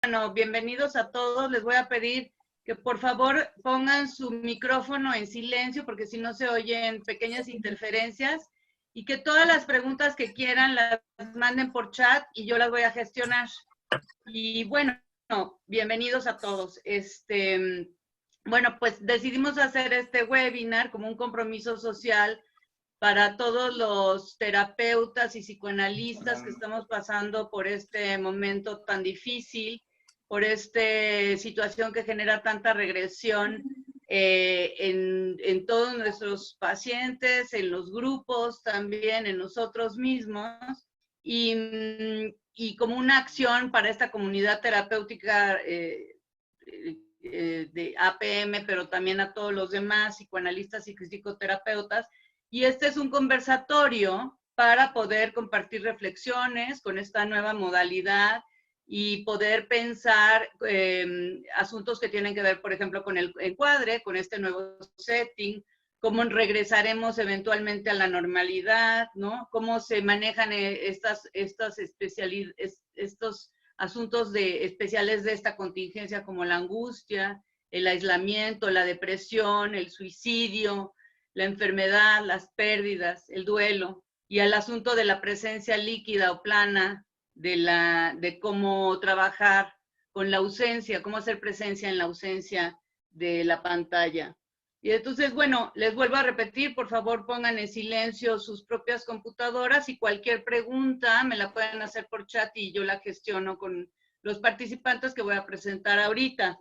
Bueno, bienvenidos a todos. Les voy a pedir que por favor pongan su micrófono en silencio porque si no se oyen pequeñas interferencias y que todas las preguntas que quieran las manden por chat y yo las voy a gestionar. Y bueno, bienvenidos a todos. Bueno, pues decidimos hacer este webinar como un compromiso social para todos los terapeutas y psicoanalistas que estamos pasando por este momento tan difícil, por esta situación que genera tanta regresión en todos nuestros pacientes, en los grupos también, en nosotros mismos, y como una acción para esta comunidad terapéutica de APM, pero también a todos los demás psicoanalistas y psicoterapeutas. Y este es un conversatorio para poder compartir reflexiones con esta nueva modalidad y poder pensar asuntos que tienen que ver, por ejemplo, con el encuadre, con este nuevo setting, cómo regresaremos eventualmente a la normalidad, ¿no? Cómo se manejan estos asuntos especiales de esta contingencia como la angustia, el aislamiento, la depresión, el suicidio, la enfermedad, las pérdidas, el duelo, y al asunto de la presencia líquida o plana, de cómo trabajar con la ausencia, cómo hacer presencia en la ausencia de la pantalla. Y entonces, bueno, les vuelvo a repetir, por favor pongan en silencio sus propias computadoras y cualquier pregunta me la pueden hacer por chat y yo la gestiono con los participantes que voy a presentar ahorita.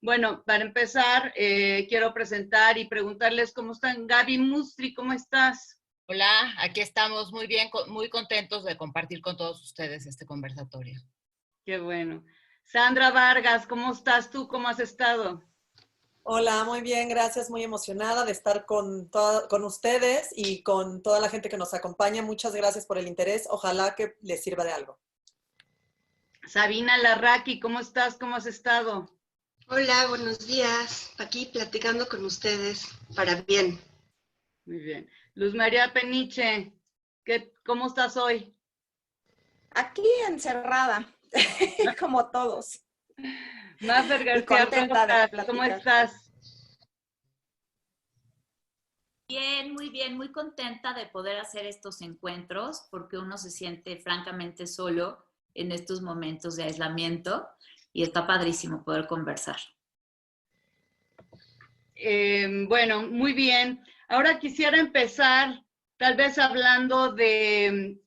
Bueno, para empezar, quiero presentar y preguntarles cómo están. Gaby Mustri, ¿cómo estás? Hola, aquí estamos muy bien, muy contentos de compartir con todos ustedes este conversatorio. Qué bueno. Sandra Vargas, ¿cómo estás tú? ¿Cómo has estado? Hola, muy bien, gracias, muy emocionada de estar con ustedes y con toda la gente que nos acompaña. Muchas gracias por el interés, ojalá que les sirva de algo. Sabina Larraqui, ¿cómo estás? ¿Cómo has estado? Hola, buenos días. Aquí platicando con ustedes para bien. Muy bien. Luz María Peniche, ¿cómo estás hoy? Aquí encerrada, como todos. Mafer García, ¿cómo estás? Bien, muy contenta de poder hacer estos encuentros porque uno se siente francamente solo en estos momentos de aislamiento y está padrísimo poder conversar. Bueno, muy bien. Ahora quisiera empezar tal vez hablando de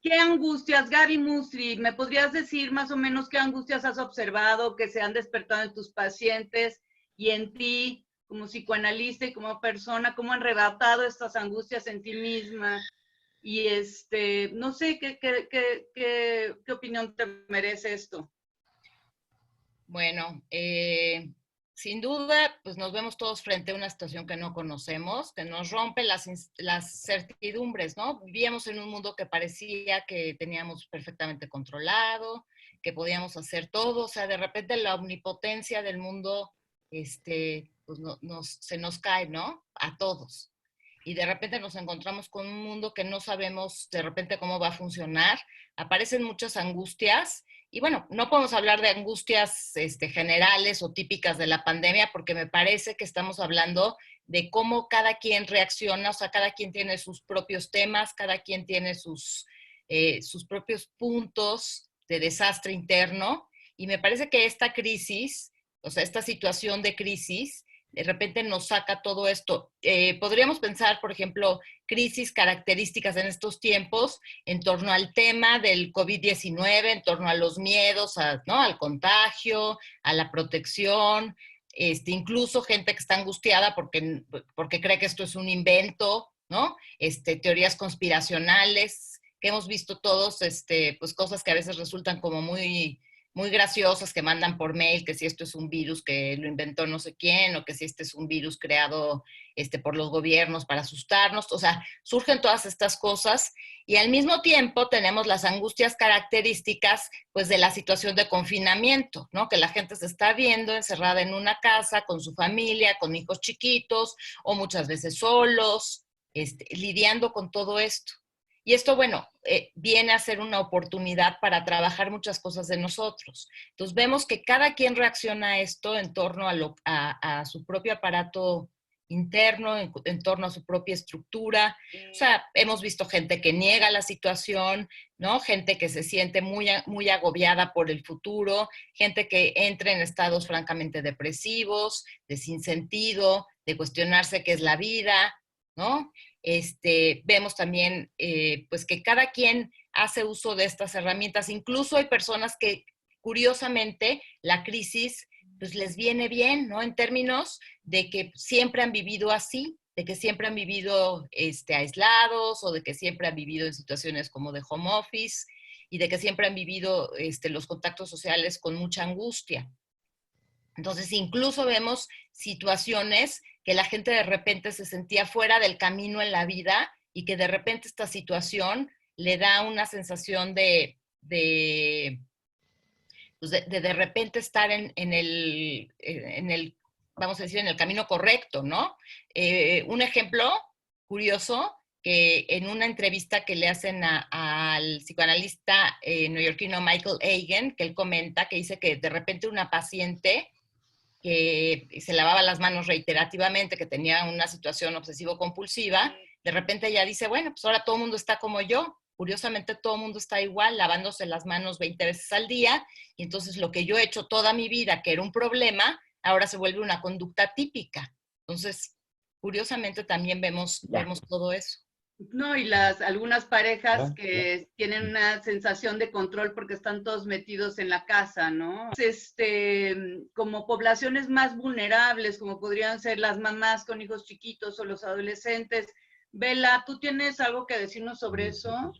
qué angustias, Gaby Mustri, ¿me podrías decir más o menos qué angustias has observado que se han despertado en tus pacientes y en ti como psicoanalista y como persona? ¿Cómo han arrebatado estas angustias en ti misma? Y no sé, ¿qué opinión te merece esto? Bueno, sin duda, pues nos vemos todos frente a una situación que no conocemos, que nos rompe las certidumbres, ¿no? Vivíamos en un mundo que parecía que teníamos perfectamente controlado, que podíamos hacer todo, o sea, de repente la omnipotencia del mundo, pues se nos cae, ¿no? A todos. Y de repente nos encontramos con un mundo que no sabemos de repente cómo va a funcionar, aparecen muchas angustias. Y bueno, no podemos hablar de angustias generales o típicas de la pandemia porque me parece que estamos hablando de cómo cada quien reacciona, o sea, cada quien tiene sus propios temas, cada quien tiene sus propios puntos de desastre interno. Y me parece que esta crisis, o sea, esta situación de crisis, de repente nos saca todo esto. Podríamos pensar, por ejemplo, crisis características en estos tiempos en torno al tema del COVID-19, en torno a los miedos, ¿no? Al contagio, a la protección, incluso gente que está angustiada porque cree que esto es un invento, ¿no? Teorías conspiracionales, que hemos visto todos, pues cosas que a veces resultan como muy graciosas que mandan por mail, que si esto es un virus que lo inventó no sé quién, o que si este es un virus creado por los gobiernos para asustarnos. O sea, surgen todas estas cosas y al mismo tiempo tenemos las angustias características pues de la situación de confinamiento, ¿no? Que la gente se está viendo encerrada en una casa con su familia, con hijos chiquitos o muchas veces solos, lidiando con todo esto. Y esto, bueno, viene a ser una oportunidad para trabajar muchas cosas de nosotros. Entonces vemos que cada quien reacciona a esto en torno a su propio aparato interno, en torno a su propia estructura. O sea, hemos visto gente que niega la situación, ¿no? Gente que se siente muy agobiada por el futuro, gente que entra en estados francamente depresivos, de sinsentido, de cuestionarse qué es la vida, ¿no? Vemos también pues que cada quien hace uso de estas herramientas. Incluso hay personas que, curiosamente, la crisis pues les viene bien, ¿no? En términos de que siempre han vivido así, de que siempre han vivido aislados o de que siempre han vivido en situaciones como de home office y de que siempre han vivido los contactos sociales con mucha angustia. Entonces, incluso vemos situaciones que la gente de repente se sentía fuera del camino en la vida y que de repente esta situación le da una sensación de repente estar en el, vamos a decir, en el camino correcto, ¿no? Un ejemplo curioso, que en una entrevista que le hacen al psicoanalista neoyorquino Michael Hagen, que él comenta, que dice que de repente una paciente que se lavaba las manos reiterativamente, que tenía una situación obsesivo-compulsiva, de repente ella dice, bueno, pues ahora todo el mundo está como yo. Curiosamente todo el mundo está igual, lavándose las manos 20 veces al día, y entonces lo que yo he hecho toda mi vida, que era un problema, ahora se vuelve una conducta típica. Entonces, curiosamente también vemos todo eso. No, y algunas parejas que tienen una sensación de control porque están todos metidos en la casa, ¿no? Como poblaciones más vulnerables, como podrían ser las mamás con hijos chiquitos o los adolescentes. Bela, ¿tú tienes algo que decirnos sobre eso?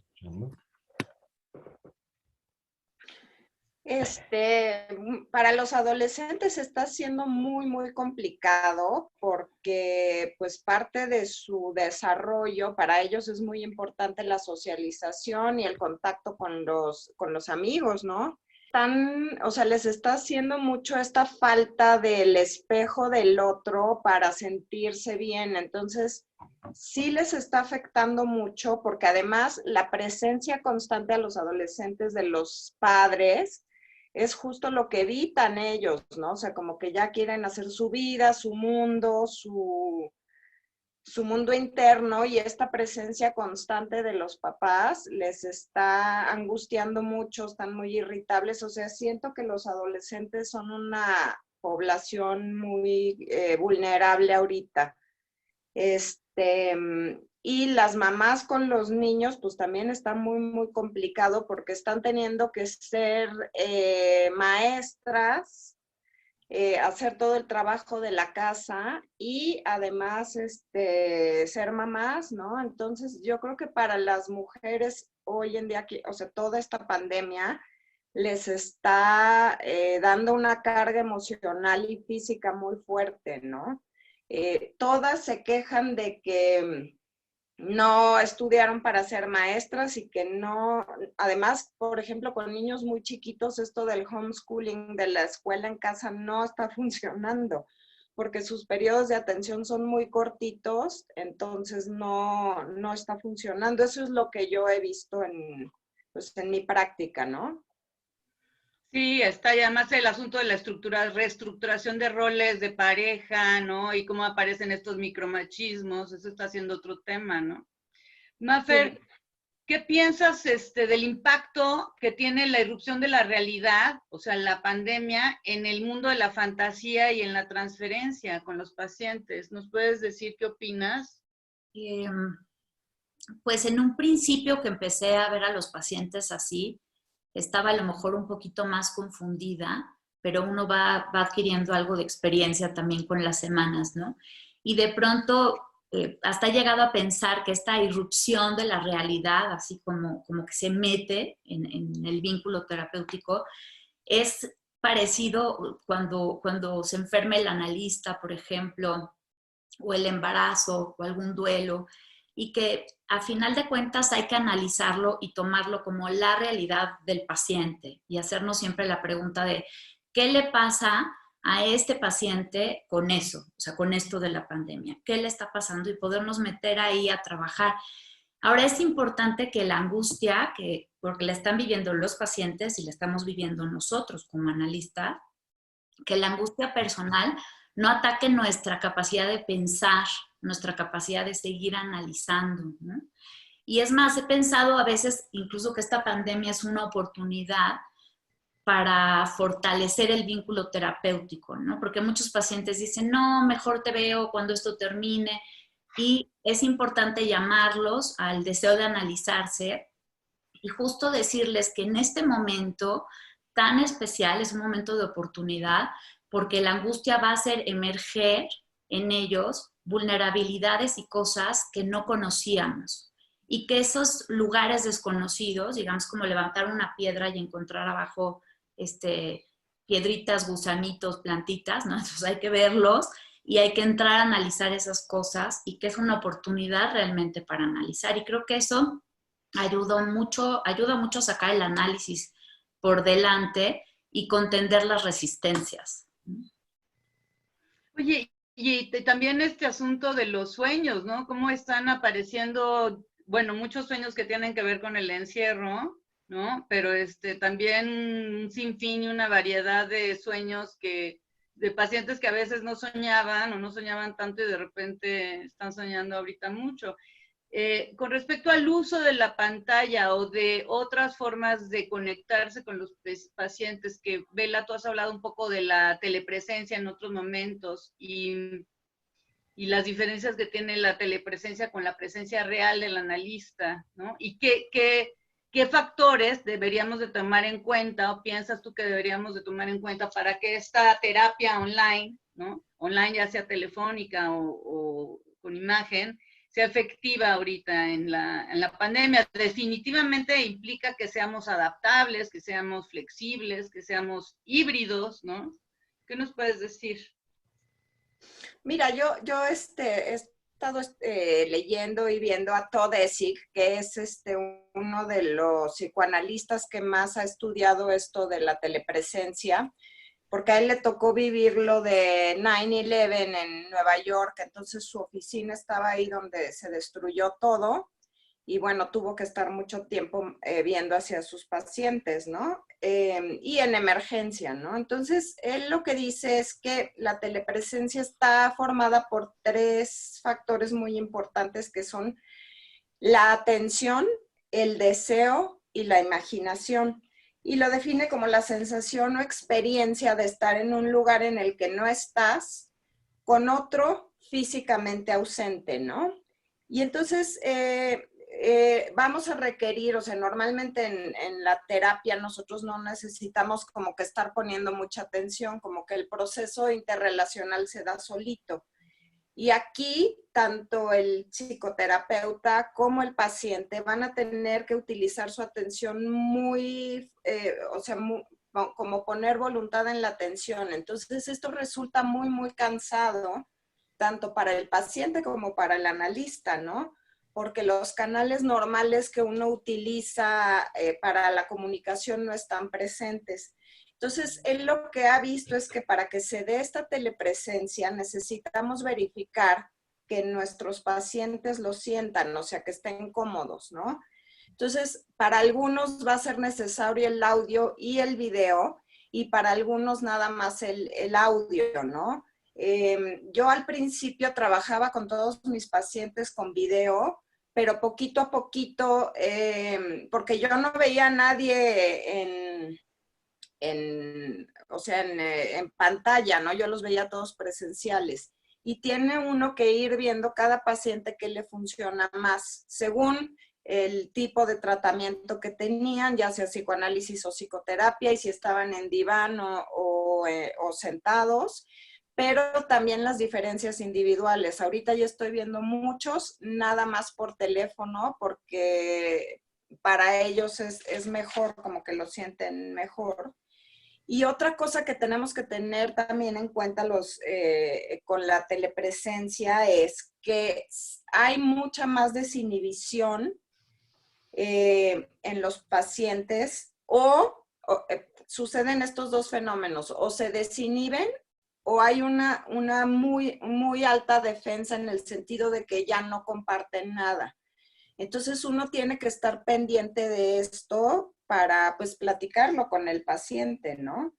Para los adolescentes está siendo muy complicado porque pues parte de su desarrollo, para ellos es muy importante la socialización y el contacto con los amigos, ¿no? Les está haciendo mucho esta falta del espejo del otro para sentirse bien. Entonces, sí les está afectando mucho porque además la presencia constante a los adolescentes de los padres es justo lo que evitan ellos, ¿no? O sea, como que ya quieren hacer su vida, su mundo, su mundo interno, y esta presencia constante de los papás les está angustiando mucho, están muy irritables. O sea, siento que los adolescentes son una población muy vulnerable ahorita. Y las mamás con los niños, pues también está muy complicado porque están teniendo que ser maestras, hacer todo el trabajo de la casa y además ser mamás, ¿no? Entonces yo creo que para las mujeres hoy en día, o sea, toda esta pandemia les está dando una carga emocional y física muy fuerte, ¿no? Todas se quejan de que no estudiaron para ser maestras y que no, además, por ejemplo, con niños muy chiquitos, esto del homeschooling, de la escuela en casa, no está funcionando, porque sus periodos de atención son muy cortitos, entonces no está funcionando. Eso es lo que yo he visto en mi práctica, ¿no? Sí, está y además el asunto de la reestructuración de roles de pareja, ¿no? Y cómo aparecen estos micromachismos, eso está siendo otro tema, ¿no? Mafer, sí. ¿Qué piensas del impacto que tiene la irrupción de la realidad, o sea, la pandemia, en el mundo de la fantasía y en la transferencia con los pacientes? ¿Nos puedes decir qué opinas? Pues en un principio que empecé a ver a los pacientes así, estaba a lo mejor un poquito más confundida, pero uno va adquiriendo algo de experiencia también con las semanas, ¿no? Y de pronto hasta he llegado a pensar que esta irrupción de la realidad, así como que se mete en el vínculo terapéutico, es parecido cuando se enferma el analista, por ejemplo, o el embarazo o algún duelo, y que a final de cuentas hay que analizarlo y tomarlo como la realidad del paciente y hacernos siempre la pregunta de ¿qué le pasa a este paciente con eso? O sea, con esto de la pandemia. ¿Qué le está pasando? Y podernos meter ahí a trabajar. Ahora es importante que la angustia, porque la están viviendo los pacientes y la estamos viviendo nosotros como analistas, que la angustia personal no ataque nuestra capacidad de pensar, nuestra capacidad de seguir analizando, ¿no? Y es más, he pensado a veces incluso que esta pandemia es una oportunidad para fortalecer el vínculo terapéutico, ¿no? Porque muchos pacientes dicen, no, mejor te veo cuando esto termine. Y es importante llamarlos al deseo de analizarse y justo decirles que en este momento tan especial es un momento de oportunidad porque la angustia va a hacer emerger en ellos vulnerabilidades y cosas que no conocíamos y que esos lugares desconocidos, digamos como levantar una piedra y encontrar abajo piedritas, gusanitos, plantitas, ¿no? Entonces hay que verlos y hay que entrar a analizar esas cosas y que es una oportunidad realmente para analizar. Y creo que eso ayuda mucho a sacar el análisis por delante y contender las resistencias. Oye, y también este asunto de los sueños, ¿no? ¿Cómo están apareciendo, bueno, muchos sueños que tienen que ver con el encierro, ¿no? Pero también un sinfín y una variedad de sueños de pacientes que a veces no soñaban o no soñaban tanto y de repente están soñando ahorita mucho. Con respecto al uso de la pantalla o de otras formas de conectarse con los pacientes, que Bela, tú has hablado un poco de la telepresencia en otros momentos y las diferencias que tiene la telepresencia con la presencia real del analista, ¿no? Y qué factores deberíamos de tomar en cuenta o piensas tú que deberíamos de tomar en cuenta para que esta terapia online, ¿no? Online ya sea telefónica o con imagen, sea efectiva ahorita en la pandemia. Definitivamente implica que seamos adaptables, que seamos flexibles, que seamos híbridos, ¿no? ¿Qué nos puedes decir? Mira, yo he estado leyendo y viendo a Todd Essig, que es uno de los psicoanalistas que más ha estudiado esto de la telepresencia, porque a él le tocó vivir lo de 9/11 en Nueva York, entonces su oficina estaba ahí donde se destruyó todo y bueno, tuvo que estar mucho tiempo viendo hacia sus pacientes, ¿no? Y en emergencia, ¿no? Entonces, él lo que dice es que la telepresencia está formada por 3 factores muy importantes que son la atención, el deseo y la imaginación. Y lo define como la sensación o experiencia de estar en un lugar en el que no estás con otro físicamente ausente, ¿no? Y entonces vamos a requerir, o sea, normalmente en la terapia nosotros no necesitamos como que estar poniendo mucha atención, como que el proceso interrelacional se da solito. Y aquí, tanto el psicoterapeuta como el paciente van a tener que utilizar su atención muy, como poner voluntad en la atención. Entonces, esto resulta muy, muy cansado, tanto para el paciente como para el analista, ¿no? Porque los canales normales que uno utiliza para la comunicación no están presentes. Entonces, él lo que ha visto es que para que se dé esta telepresencia necesitamos verificar que nuestros pacientes lo sientan, o sea, que estén cómodos, ¿no? Entonces, para algunos va a ser necesario el audio y el video, y para algunos nada más el audio, ¿no? Yo al principio trabajaba con todos mis pacientes con video, pero poquito a poquito, porque yo no veía a nadie en pantalla, ¿no? Yo los veía todos presenciales. Y tiene uno que ir viendo cada paciente que le funciona más, según el tipo de tratamiento que tenían, ya sea psicoanálisis o psicoterapia, y si estaban en diván o sentados, pero también las diferencias individuales. Ahorita ya estoy viendo muchos, nada más por teléfono, porque para ellos es mejor, como que lo sienten mejor. Y otra cosa que tenemos que tener también en cuenta con la telepresencia es que hay mucha más desinhibición en los pacientes suceden estos 2 fenómenos, o se desinhiben o hay una muy, muy alta defensa en el sentido de que ya no comparten nada. Entonces uno tiene que estar pendiente de esto para pues platicarlo con el paciente, ¿no?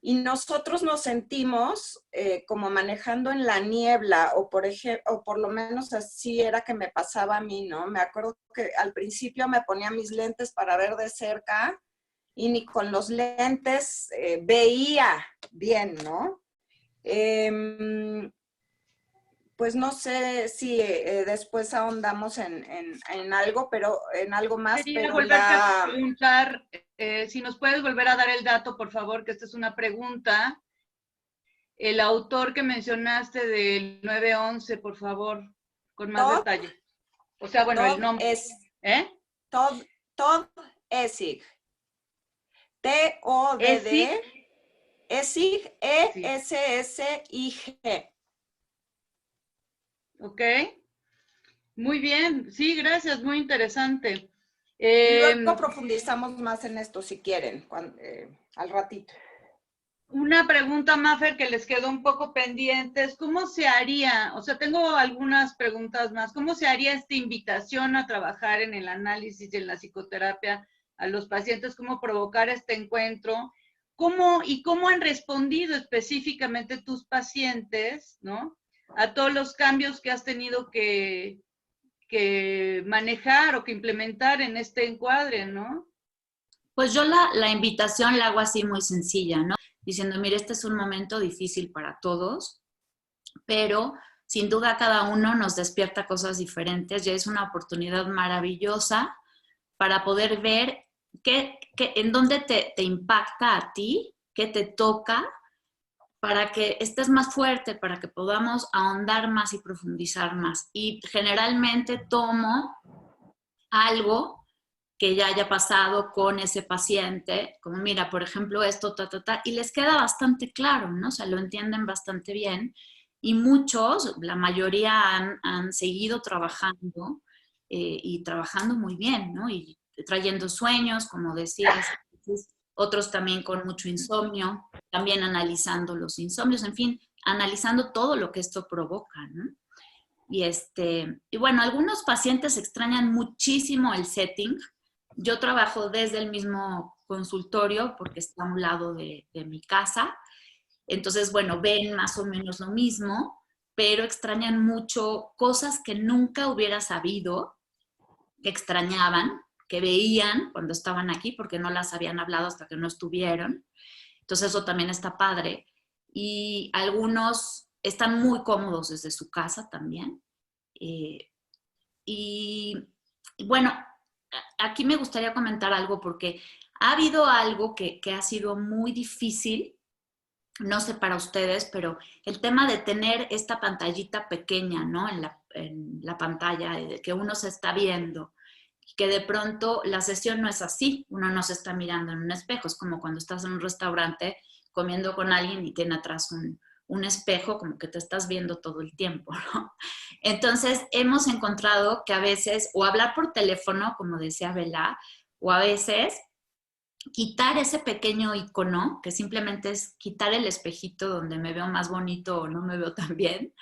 Y nosotros nos sentimos como manejando en la niebla, o por lo menos así era que me pasaba a mí, ¿no? Me acuerdo que al principio me ponía mis lentes para ver de cerca y ni con los lentes veía bien, ¿no? Pues no sé si después ahondamos en algo, pero en algo más, Quería pero volverte ya... a preguntar, si nos puedes volver a dar el dato, por favor, que esta es una pregunta. El autor que mencionaste del 911, por favor, con más Todd, detalle. O sea, bueno, el nombre. Todd Essig. T-O-D-D. Essig, E-S-S-I-G. Ok. Muy bien. Sí, gracias. Muy interesante. Y luego profundizamos más en esto si quieren, al ratito. Una pregunta, Mafer, que les quedó un poco pendiente, es ¿cómo se haría? O sea, tengo algunas preguntas más. ¿Cómo se haría esta invitación a trabajar en el análisis y en la psicoterapia a los pacientes? ¿Cómo provocar este encuentro? ¿Cómo han respondido específicamente tus pacientes, ¿no? A todos los cambios que has tenido que manejar o que implementar en este encuadre, ¿no? Pues yo la invitación la hago así muy sencilla, ¿no? Diciendo, mire, este es un momento difícil para todos, pero sin duda cada uno nos despierta cosas diferentes y es una oportunidad maravillosa para poder ver en dónde te impacta a ti, qué te toca, para que estés más fuerte, para que podamos ahondar más y profundizar más. Y generalmente tomo algo que ya haya pasado con ese paciente, como mira, por ejemplo, esto, y les queda bastante claro, ¿no? O sea, lo entienden bastante bien. Y muchos, la mayoría han seguido trabajando y trabajando muy bien, ¿no? Y trayendo sueños, como decías, otros también con mucho insomnio, también analizando los insomnios, en fin, analizando todo lo que esto provoca, ¿no? Y bueno, algunos pacientes extrañan muchísimo el setting. Yo trabajo desde el mismo consultorio porque está a un lado de mi casa. Entonces, bueno, ven más o menos lo mismo, pero extrañan mucho cosas que nunca hubiera sabido, que extrañaban, que veían cuando estaban aquí porque no las habían hablado hasta que no estuvieron. Entonces, eso también está padre. Y algunos están muy cómodos desde su casa también. Y bueno, aquí me gustaría comentar algo porque ha habido algo que ha sido muy difícil, no sé para ustedes, pero el tema de tener esta pantallita pequeña, ¿no? En la pantalla, que uno se está viendo, que de pronto la sesión no es así, uno no se está mirando en un espejo, es como cuando estás en un restaurante comiendo con alguien y tiene atrás un espejo, como que te estás viendo todo el tiempo, ¿no? Entonces, hemos encontrado que a veces, o hablar por teléfono, como decía Bela, o a veces quitar ese pequeño icono, que simplemente es quitar el espejito donde me veo más bonito o no me veo tan bien,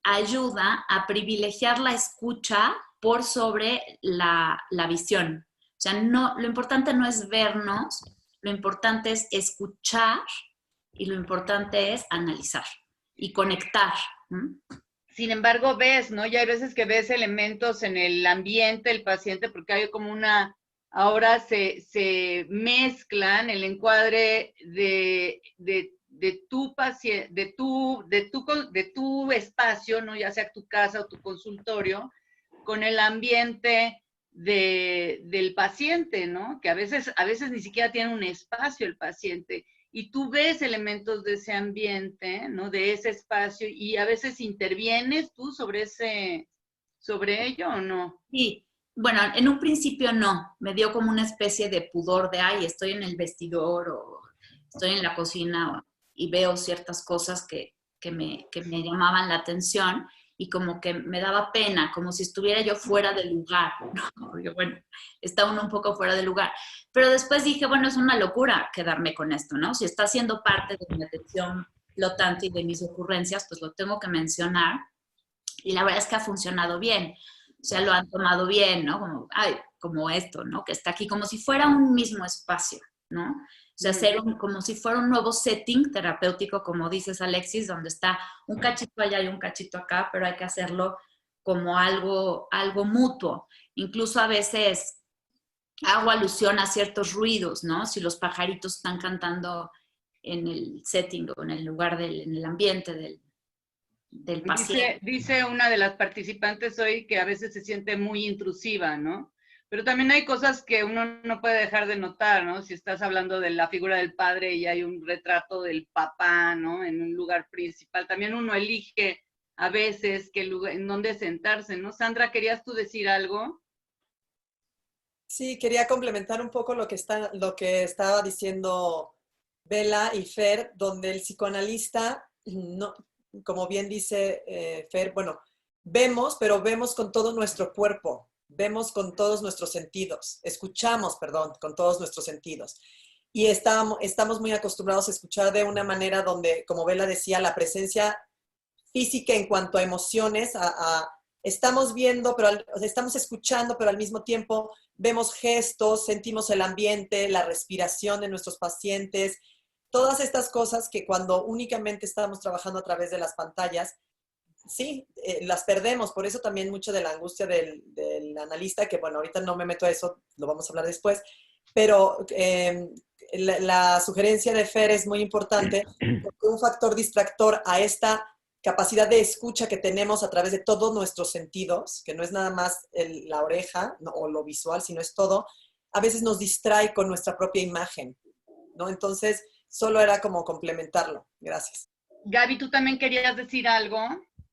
ayuda a privilegiar la escucha por sobre la visión. O sea, lo importante no es vernos, lo importante es escuchar y lo importante es analizar y conectar. Sin embargo, ves, ¿no? Ya hay veces que ves elementos en el ambiente del paciente porque hay como ahora se mezclan el encuadre de tu paciente, de tu espacio, ¿no? Ya sea tu casa o tu consultorio, con el ambiente del paciente, ¿no? Que a veces ni siquiera tiene un espacio el paciente. Y tú ves elementos de ese ambiente, ¿no? De ese espacio, y a veces intervienes tú sobre ello, ¿o no? Sí, bueno, en un principio no, me dio como una especie de pudor de, ay, estoy en el vestidor o estoy en la cocina y veo ciertas cosas que me llamaban la atención y como que me daba pena, como si estuviera yo fuera del lugar, ¿no? Porque bueno, está uno un poco fuera del lugar. Pero después dije, bueno, es una locura quedarme con esto, ¿no? Si está siendo parte de mi atención flotante y de mis ocurrencias, pues lo tengo que mencionar. Y la verdad es que ha funcionado bien. O sea, lo han tomado bien, ¿no? Como, ay, como esto, ¿no? Que está aquí, como si fuera un mismo espacio, ¿no? O sea, hacer como si fuera un nuevo setting terapéutico, como dices, Alexis, donde está un cachito allá y un cachito acá, pero hay que hacerlo como algo mutuo. Incluso a veces hago alusión a ciertos ruidos, ¿no? Si los pajaritos están cantando en el setting o en el lugar, en el ambiente del paciente. Dice una de las participantes hoy que a veces se siente muy intrusiva, ¿no? Pero también hay cosas que uno no puede dejar de notar, ¿no? Si estás hablando de la figura del padre y hay un retrato del papá, ¿no? En un lugar principal, también uno elige a veces en dónde sentarse, ¿no? Sandra, ¿querías tú decir algo? Sí, quería complementar un poco lo que estaba diciendo Bella y Fer, donde el psicoanalista, no, como bien dice Fer, bueno, pero vemos con todo nuestro cuerpo, vemos con todos nuestros sentidos, escuchamos, perdón, con todos nuestros sentidos. Y estamos muy acostumbrados a escuchar de una manera donde, como Bella decía, la presencia física en cuanto a emociones, estamos viendo, estamos escuchando, pero al mismo tiempo vemos gestos, sentimos el ambiente, la respiración de nuestros pacientes, todas estas cosas que cuando únicamente estamos trabajando a través de las pantallas, sí, las perdemos. Por eso también mucho de la angustia del analista, que bueno, ahorita no me meto a eso, lo vamos a hablar después, pero la sugerencia de Fer es muy importante porque un factor distractor a esta capacidad de escucha que tenemos a través de todos nuestros sentidos, que no es nada más la oreja, ¿no? O lo visual, sino es todo, a veces nos distrae con nuestra propia imagen, ¿no? Entonces, solo era como complementarlo. Gracias. Gaby, ¿tú también querías decir algo?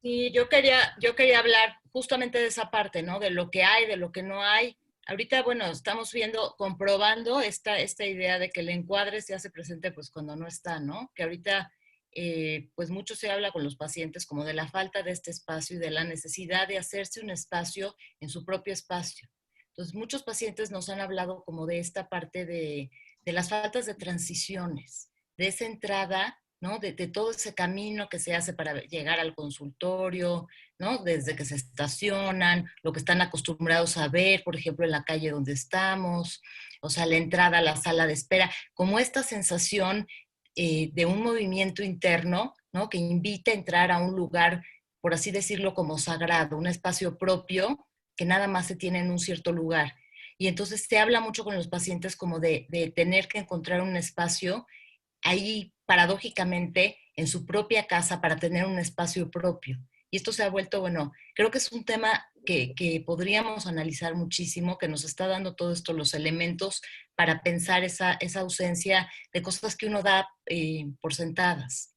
Sí, yo quería hablar justamente de esa parte, ¿no? De lo que hay, de lo que no hay. Ahorita, bueno, estamos comprobando esta idea de que el encuadre se hace presente pues cuando no está, ¿no? Que ahorita pues mucho se habla con los pacientes como de la falta de este espacio y de la necesidad de hacerse un espacio en su propio espacio. Entonces, muchos pacientes nos han hablado como de esta parte de las faltas de transiciones, de esa entrada, ¿no? De todo ese camino que se hace para llegar al consultorio, ¿no? Desde que se estacionan, lo que están acostumbrados a ver, por ejemplo, en la calle donde estamos, o sea, la entrada a la sala de espera, como esta sensación de un movimiento interno, ¿no? Que invita a entrar a un lugar, por así decirlo, como sagrado, un espacio propio que nada más se tiene en un cierto lugar. Y entonces se habla mucho con los pacientes como de tener que encontrar un espacio ahí, paradójicamente, en su propia casa para tener un espacio propio. Y esto se ha vuelto, bueno, creo que es un tema que podríamos analizar muchísimo, que nos está dando todo esto, los elementos para pensar esa ausencia de cosas que uno da por sentadas.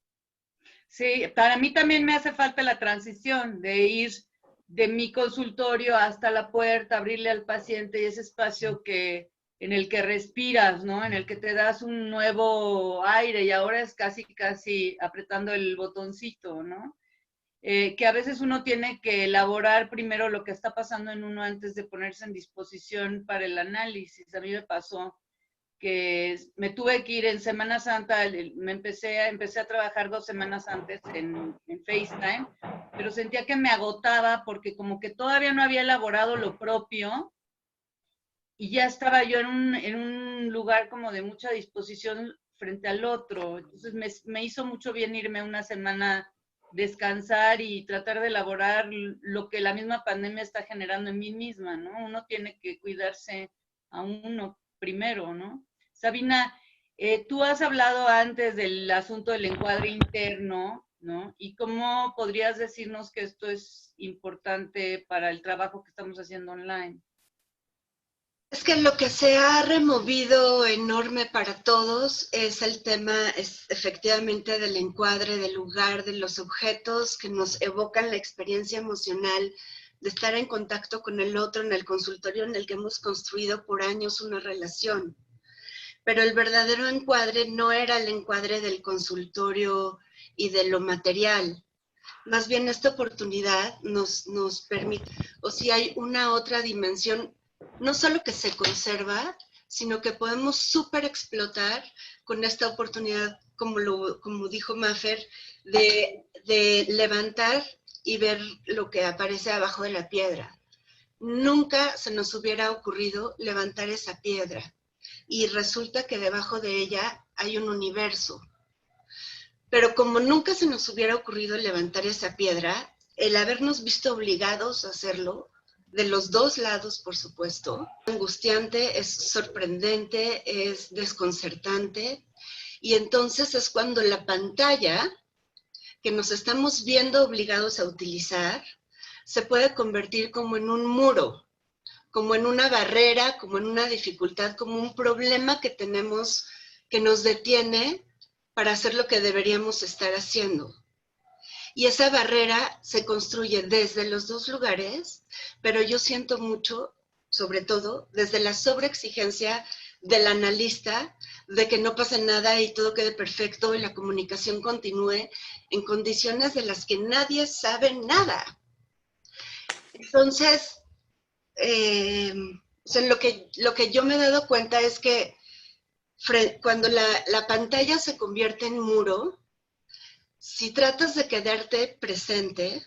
Sí, para mí también me hace falta la transición de ir de mi consultorio hasta la puerta, abrirle al paciente y ese espacio en el que respiras, ¿no? En el que te das un nuevo aire y ahora es casi apretando el botoncito, ¿no? Que a veces uno tiene que elaborar primero lo que está pasando en uno antes de ponerse en disposición para el análisis. A mí me pasó que me tuve que ir en Semana Santa, empecé a trabajar 2 semanas antes en FaceTime, pero sentía que me agotaba porque como que todavía no había elaborado lo propio y ya estaba yo en un lugar como de mucha disposición frente al otro. Entonces me hizo mucho bien irme una semana, descansar y tratar de elaborar lo que la misma pandemia está generando en mí misma, ¿no? Uno tiene que cuidarse a uno primero, ¿no? Sabina, tú has hablado antes del asunto del encuadre interno, ¿no? ¿Y cómo podrías decirnos que esto es importante para el trabajo que estamos haciendo online? Es que lo que se ha removido enorme para todos es el tema, efectivamente, del encuadre, del lugar, de los objetos que nos evocan la experiencia emocional de estar en contacto con el otro en el consultorio en el que hemos construido por años una relación. Pero el verdadero encuadre no era el encuadre del consultorio y de lo material. Más bien esta oportunidad nos permite, o si hay una otra dimensión, no solo que se conserva, sino que podemos súper explotar con esta oportunidad, como dijo Maffer, de levantar y ver lo que aparece abajo de la piedra. nunca se nos hubiera ocurrido levantar esa piedra. Y resulta que debajo de ella hay un universo. Pero como nunca se nos hubiera ocurrido levantar esa piedra, el habernos visto obligados a hacerlo, de los dos lados, por supuesto, es angustiante, es sorprendente, es desconcertante. Y entonces es cuando la pantalla que nos estamos viendo obligados a utilizar se puede convertir como en un muro, como en una barrera, como en una dificultad, como un problema que tenemos que nos detiene para hacer lo que deberíamos estar haciendo. Y esa barrera se construye desde los dos lugares, pero yo siento mucho, sobre todo, desde la sobreexigencia del analista, de que no pase nada y todo quede perfecto y la comunicación continúe en condiciones de las que nadie sabe nada. Entonces, o sea, lo que yo me he dado cuenta es que cuando la pantalla se convierte en muro, si tratas de quedarte presente,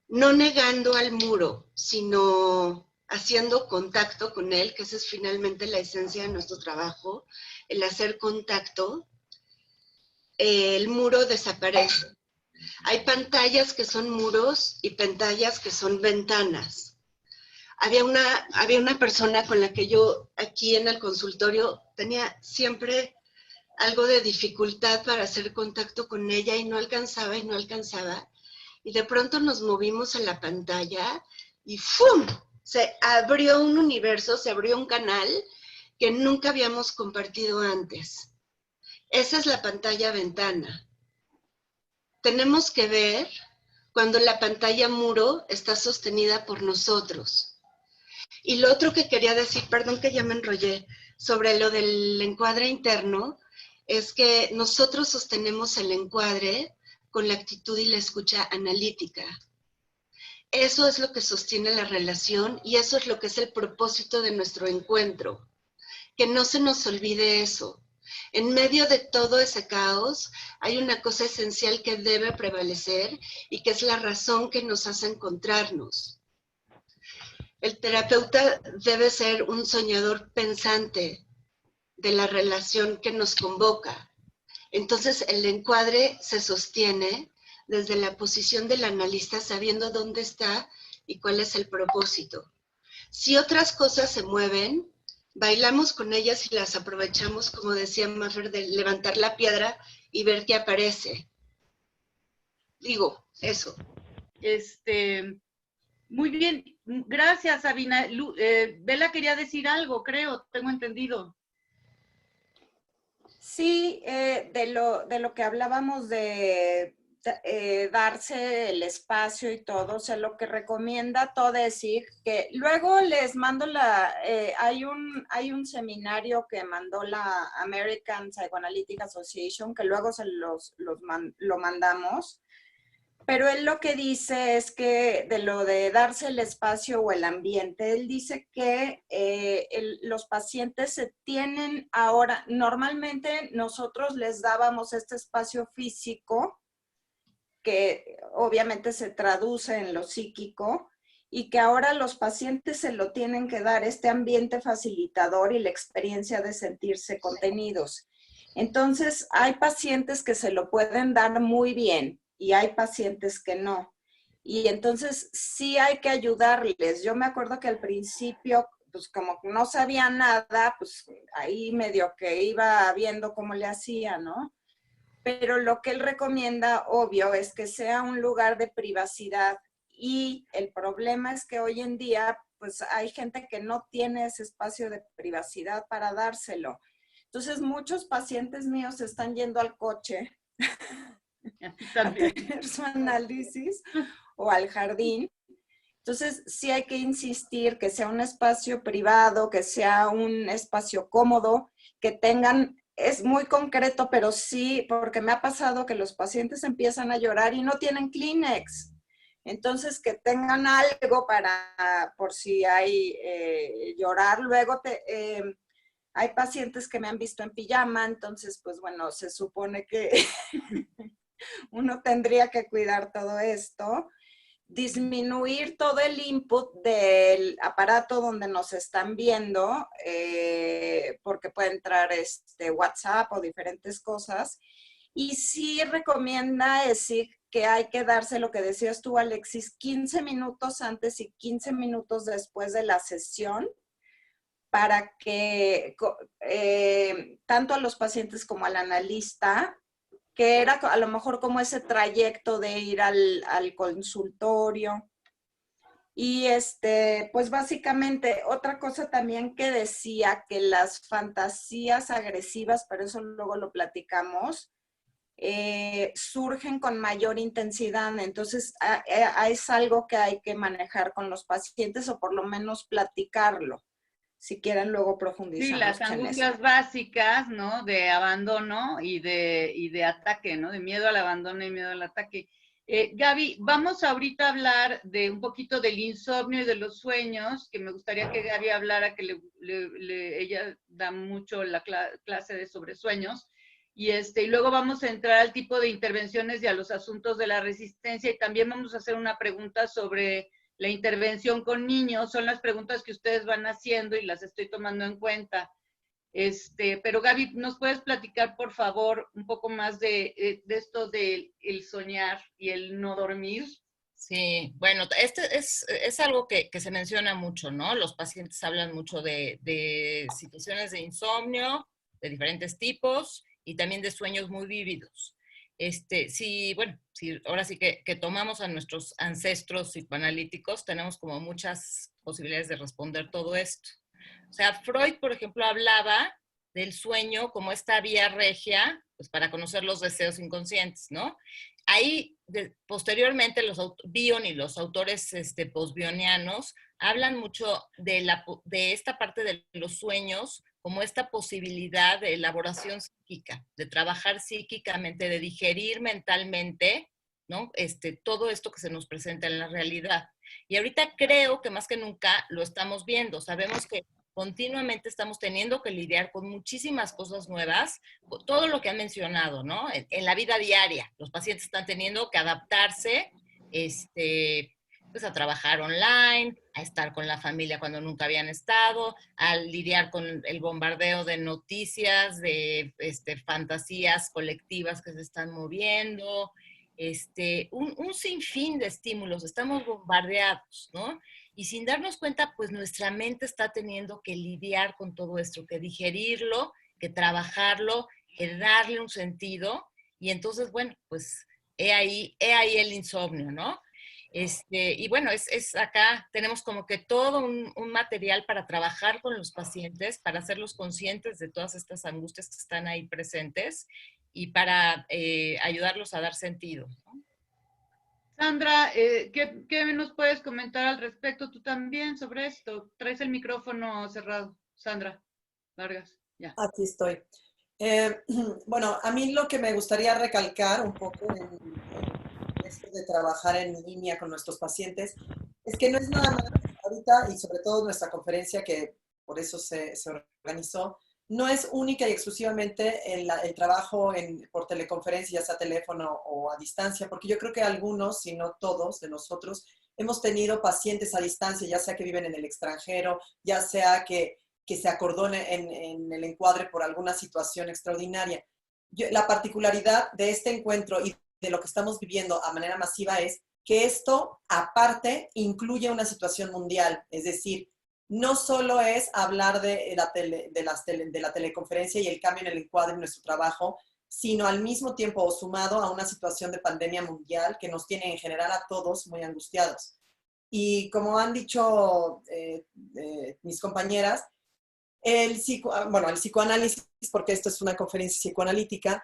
no negando al muro, sino haciendo contacto con él, que esa es finalmente la esencia de nuestro trabajo, el hacer contacto, el muro desaparece. Hay pantallas que son muros y pantallas que son ventanas. Había una persona con la que yo aquí en el consultorio tenía siempre algo de dificultad para hacer contacto con ella y no alcanzaba y no alcanzaba. Y de pronto nos movimos a la pantalla y ¡fum! Se abrió un universo, se abrió un canal que nunca habíamos compartido antes. Esa es la pantalla ventana. Tenemos que ver cuando la pantalla muro está sostenida por nosotros. Y lo otro que quería decir, perdón que ya me enrollé, sobre lo del encuadre interno, es que nosotros sostenemos el encuadre con la actitud y la escucha analítica. Eso es lo que sostiene la relación y eso es lo que es el propósito de nuestro encuentro. Que no se nos olvide eso. En medio de todo ese caos hay una cosa esencial que debe prevalecer y que es la razón que nos hace encontrarnos. El terapeuta debe ser un soñador pensante de la relación que nos convoca. Entonces el encuadre se sostiene desde la posición del analista sabiendo dónde está y cuál es el propósito. Si otras cosas se mueven, bailamos con ellas y las aprovechamos, como decía Maffer, de levantar la piedra y ver qué aparece. Digo, eso. Muy bien, gracias, Sabina. Bela quería decir algo, creo, tengo entendido. Sí, de lo que hablábamos de darse el espacio y todo, o sea, lo que recomienda Todesig, que luego les mando hay un seminario que mandó la American Psychoanalytic Association, que luego lo mandamos, pero él lo que dice es que de lo de darse el espacio o el ambiente, él dice que los pacientes se tienen ahora, normalmente nosotros les dábamos este espacio físico, que obviamente se traduce en lo psíquico, y que ahora los pacientes se lo tienen que dar, este ambiente facilitador y la experiencia de sentirse contenidos. Entonces, hay pacientes que se lo pueden dar muy bien y hay pacientes que no. Y entonces sí hay que ayudarles. Yo me acuerdo que al principio, pues como no sabía nada, pues ahí medio que iba viendo cómo le hacía, ¿no? Pero lo que él recomienda, obvio, es que sea un lugar de privacidad. Y el problema es que hoy en día, pues hay gente que no tiene ese espacio de privacidad para dárselo. Entonces, muchos pacientes míos están yendo al coche a tener su análisis o al jardín. Entonces, sí hay que insistir que sea un espacio privado, que sea un espacio cómodo, que tengan, es muy concreto, pero sí, porque me ha pasado que los pacientes empiezan a llorar y no tienen Kleenex. Entonces, que tengan algo por si hay llorar. Luego hay pacientes que me han visto en pijama, entonces, pues bueno, se supone que uno tendría que cuidar todo esto. disminuir todo el input del aparato donde nos están viendo, porque puede entrar WhatsApp o diferentes cosas. Y sí recomienda que hay que darse lo que decías tú, Alexis, 15 minutos antes y 15 minutos después de la sesión, para que tanto a los pacientes como al analista, que era a lo mejor como ese trayecto de ir al consultorio. Y pues básicamente otra cosa también que decía, que las fantasías agresivas, pero eso luego lo platicamos, surgen con mayor intensidad. Entonces es algo que hay que manejar con los pacientes, o por lo menos platicarlo, si quieren luego profundizar. Sí, las angustias básicas, ¿no? De abandono y de ataque, ¿no? De miedo al abandono y miedo al ataque. Gaby, vamos ahorita a hablar de un poquito del insomnio y de los sueños, que me gustaría que Gaby hablara, que ella da mucho la clase de sobre sueños. Y luego vamos a entrar al tipo de intervenciones y a los asuntos de la resistencia, y también vamos a hacer una pregunta sobre la intervención con niños. Son las preguntas que ustedes van haciendo y las estoy tomando en cuenta. Pero Gaby, ¿nos puedes platicar, por favor, un poco más de esto del soñar y el no dormir? Sí, bueno, es algo que se menciona mucho, ¿no? Los pacientes hablan mucho de situaciones de insomnio, de diferentes tipos, y también de sueños muy vívidos. Ahora sí que tomamos a nuestros ancestros psicoanalíticos, tenemos como muchas posibilidades de responder todo esto. O sea, Freud, por ejemplo, hablaba del sueño como esta vía regia, pues para conocer los deseos inconscientes, ¿no? Ahí, posteriormente, los Bion y los autores postbionianos hablan mucho de esta parte de los sueños como esta posibilidad de elaboración psíquica, de trabajar psíquicamente, de digerir mentalmente, ¿no? Todo esto que se nos presenta en la realidad. Y ahorita creo que más que nunca lo estamos viendo. Sabemos que continuamente estamos teniendo que lidiar con muchísimas cosas nuevas, todo lo que han mencionado, ¿no? En la vida diaria, los pacientes están teniendo que adaptarse, pues a trabajar online, a estar con la familia cuando nunca habían estado, a lidiar con el bombardeo de noticias, de fantasías colectivas que se están moviendo, un sinfín de estímulos, estamos bombardeados, ¿no? Y sin darnos cuenta, pues nuestra mente está teniendo que lidiar con todo esto, que digerirlo, que trabajarlo, que darle un sentido. Y entonces, bueno, pues he ahí el insomnio, ¿no? Y bueno, acá tenemos como que todo un material para trabajar con los pacientes, para hacerlos conscientes de todas estas angustias que están ahí presentes y para ayudarlos a dar sentido, ¿no? Sandra, ¿qué nos puedes comentar al respecto tú también sobre esto? Traes el micrófono cerrado, Sandra Vargas. Ya. Aquí estoy. Bueno, a mí lo que me gustaría recalcar un poco en esto de trabajar en línea con nuestros pacientes es que no es nada más ahorita, y sobre todo nuestra conferencia, que por eso se organizó, no es única y exclusivamente el trabajo por teleconferencia, ya sea teléfono o a distancia, porque yo creo que algunos, si no todos de nosotros, hemos tenido pacientes a distancia, ya sea que viven en el extranjero, ya sea que se acordó en el encuadre por alguna situación extraordinaria. La particularidad de este encuentro y de lo que estamos viviendo a manera masiva es que esto, aparte, incluye una situación mundial, es decir, no solo es hablar de la teleconferencia y el cambio en el encuadre en nuestro trabajo, sino al mismo tiempo sumado a una situación de pandemia mundial que nos tiene en general a todos muy angustiados. Y como han dicho mis compañeras, el psicoanálisis, porque esto es una conferencia psicoanalítica,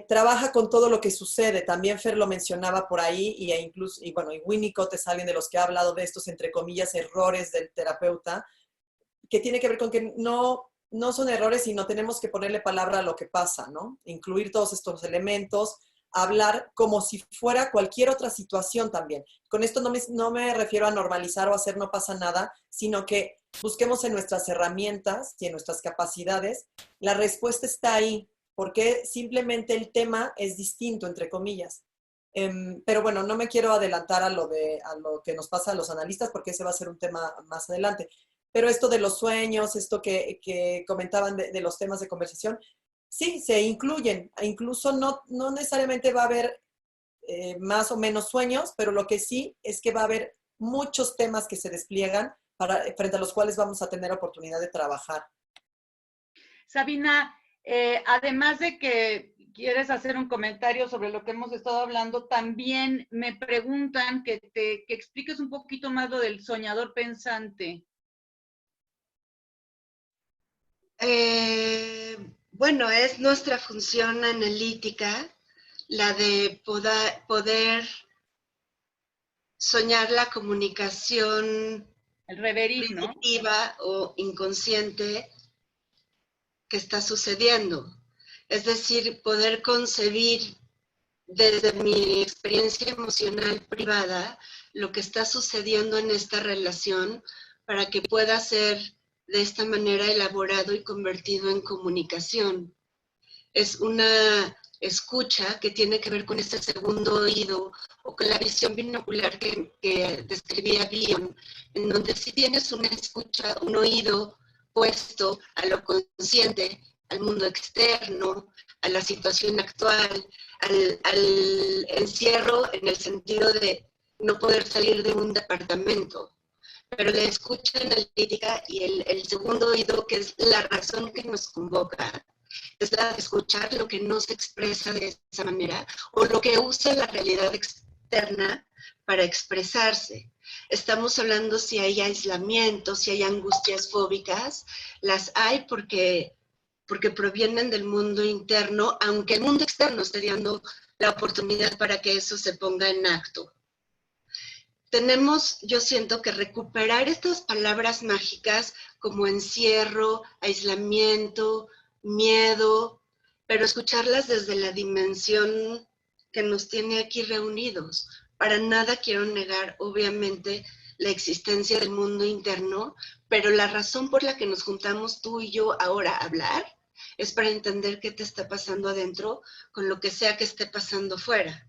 trabaja con todo lo que sucede. También Fer lo mencionaba por ahí, y Winnicott es alguien de los que ha hablado de estos, entre comillas, errores del terapeuta, que tiene que ver con que no son errores, sino tenemos que ponerle palabra a lo que pasa, ¿no? Incluir todos estos elementos, hablar como si fuera cualquier otra situación también. Con esto no me refiero a normalizar o hacer no pasa nada, sino que busquemos en nuestras herramientas y en nuestras capacidades. La respuesta está ahí, porque simplemente el tema es distinto, entre comillas. Pero bueno, no me quiero adelantar a lo que nos pasa a los analistas, porque ese va a ser un tema más adelante. Pero esto de los sueños, esto que comentaban de los temas de conversación, sí, se incluyen. Incluso no necesariamente va a haber más o menos sueños, pero lo que sí es que va a haber muchos temas que se despliegan frente a los cuales vamos a tener oportunidad de trabajar. Sabina, además de que quieres hacer un comentario sobre lo que hemos estado hablando, también me preguntan que expliques un poquito más lo del soñador pensante. Bueno, es nuestra función analítica, la de poder soñar la comunicación El reverie, ¿no? primitiva o inconsciente que está sucediendo. Es decir, poder concebir desde mi experiencia emocional privada lo que está sucediendo en esta relación para que pueda ser de esta manera elaborado y convertido en comunicación. Es una escucha que tiene que ver con este segundo oído o con la visión binocular que describía Bion, en donde si tienes una escucha, un oído puesto a lo consciente, al mundo externo, a la situación actual, al encierro en el sentido de no poder salir de un departamento. Pero la escucha analítica y el segundo oído, que es la razón que nos convoca, es la de escuchar lo que no se expresa de esa manera o lo que usa la realidad externa para expresarse. Estamos hablando si hay aislamiento, si hay angustias fóbicas. Las hay porque provienen del mundo interno, aunque el mundo externo esté dando la oportunidad para que eso se ponga en acto. Tenemos, yo siento, que recuperar estas palabras mágicas como encierro, aislamiento, miedo, pero escucharlas desde la dimensión que nos tiene aquí reunidos. Para nada quiero negar, obviamente, la existencia del mundo interno, pero la razón por la que nos juntamos tú y yo ahora a hablar es para entender qué te está pasando adentro con lo que sea que esté pasando fuera.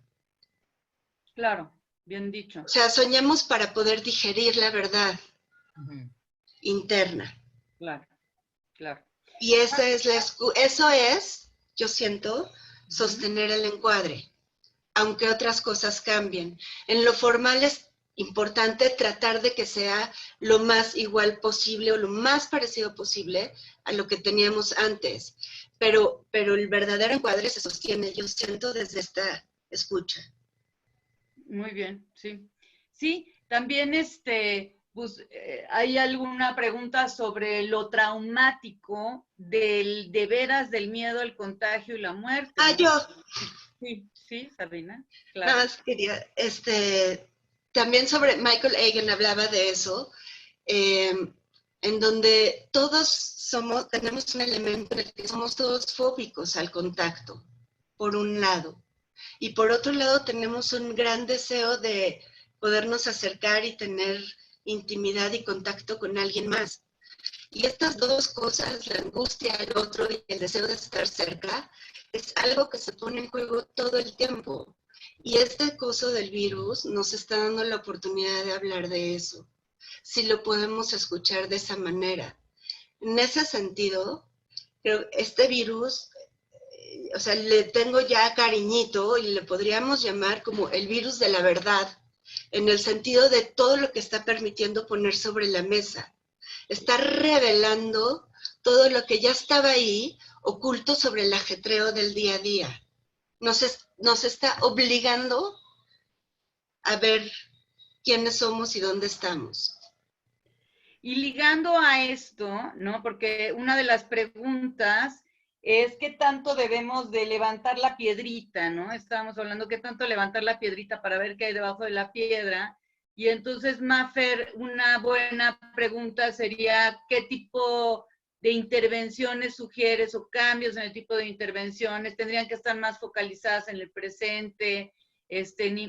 Claro, bien dicho. O sea, soñamos para poder digerir la verdad interna. Claro, claro. Y esa es eso es, yo siento, sostener el encuadre, aunque otras cosas cambien. En lo formal es importante tratar de que sea lo más igual posible o lo más parecido posible a lo que teníamos antes. Pero el verdadero encuadre se sostiene, yo siento, desde esta escucha. Muy bien, sí. Sí, también pues, hay alguna pregunta sobre lo traumático de veras del miedo al contagio y la muerte, ¿no? Yo. Sí, Sabina, claro. Nada más quería, también sobre Michael Egan hablaba de eso, en donde todos tenemos un elemento en el que somos todos fóbicos al contacto, por un lado. Y por otro lado tenemos un gran deseo de podernos acercar y tener intimidad y contacto con alguien más. Y estas dos cosas, la angustia al otro y el deseo de estar cerca, es algo que se pone en juego todo el tiempo. Y este coso del virus nos está dando la oportunidad de hablar de eso, si lo podemos escuchar de esa manera. En ese sentido, creo que este virus, o sea, le tengo ya cariñito y le podríamos llamar como el virus de la verdad, en el sentido de todo lo que está permitiendo poner sobre la mesa. Está revelando todo lo que ya estaba ahí, oculto sobre el ajetreo del día a día. Nos está obligando a ver quiénes somos y dónde estamos. Y ligando a esto, ¿no? Porque una de las preguntas es qué tanto debemos de levantar la piedrita, ¿no? Estábamos hablando qué tanto levantar la piedrita para ver qué hay debajo de la piedra. Y entonces, Mafer, una buena pregunta sería, ¿qué tipo de intervenciones sugieres o cambios en el tipo de intervenciones? ¿Tendrían que estar más focalizadas en el presente?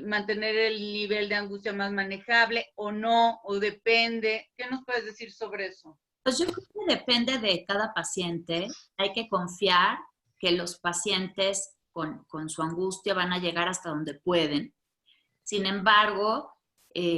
Mantener el nivel de angustia más manejable o no, o depende. ¿Qué nos puedes decir sobre eso? Pues yo creo que depende de cada paciente. Hay que confiar que los pacientes con su angustia, van a llegar hasta donde pueden. Sin embargo,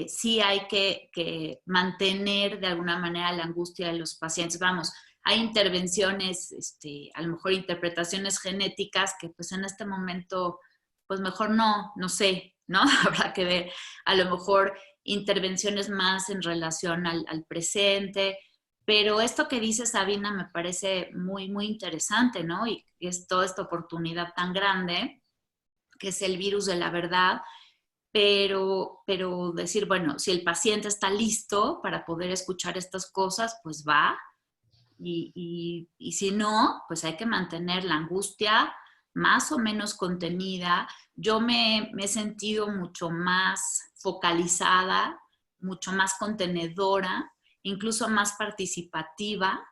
sí hay que mantener de alguna manera la angustia de los pacientes. Vamos, hay intervenciones, a lo mejor interpretaciones genéticas que pues en este momento, pues mejor no sé, ¿no? Habrá que ver, a lo mejor intervenciones más en relación al presente, pero esto que dice Sabina me parece muy, muy interesante, ¿no? Y es toda esta oportunidad tan grande, que es el virus de la verdad, pero decir, bueno, si el paciente está listo para poder escuchar estas cosas, pues va, y si no, pues hay que mantener la angustia más o menos contenida. Yo me he sentido mucho más focalizada, mucho más contenedora, incluso más participativa.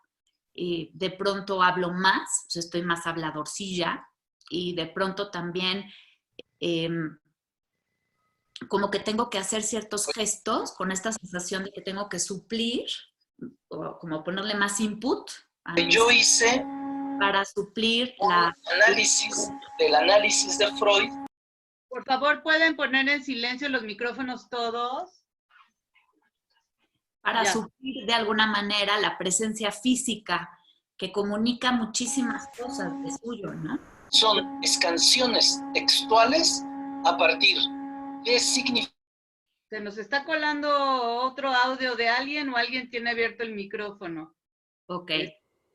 De pronto hablo más, o sea, estoy más habladorcilla, y de pronto también como que tengo que hacer ciertos gestos con esta sensación de que tengo que suplir, o como ponerle más input Yo hice para suplir un análisis del análisis de Freud. Por favor, ¿pueden poner en silencio los micrófonos todos? Para Ya. suplir de alguna manera la presencia física que comunica muchísimas cosas de suyo, ¿no? Son canciones textuales a partir de significados. ¿Se nos está colando otro audio de alguien o alguien tiene abierto el micrófono? Ok.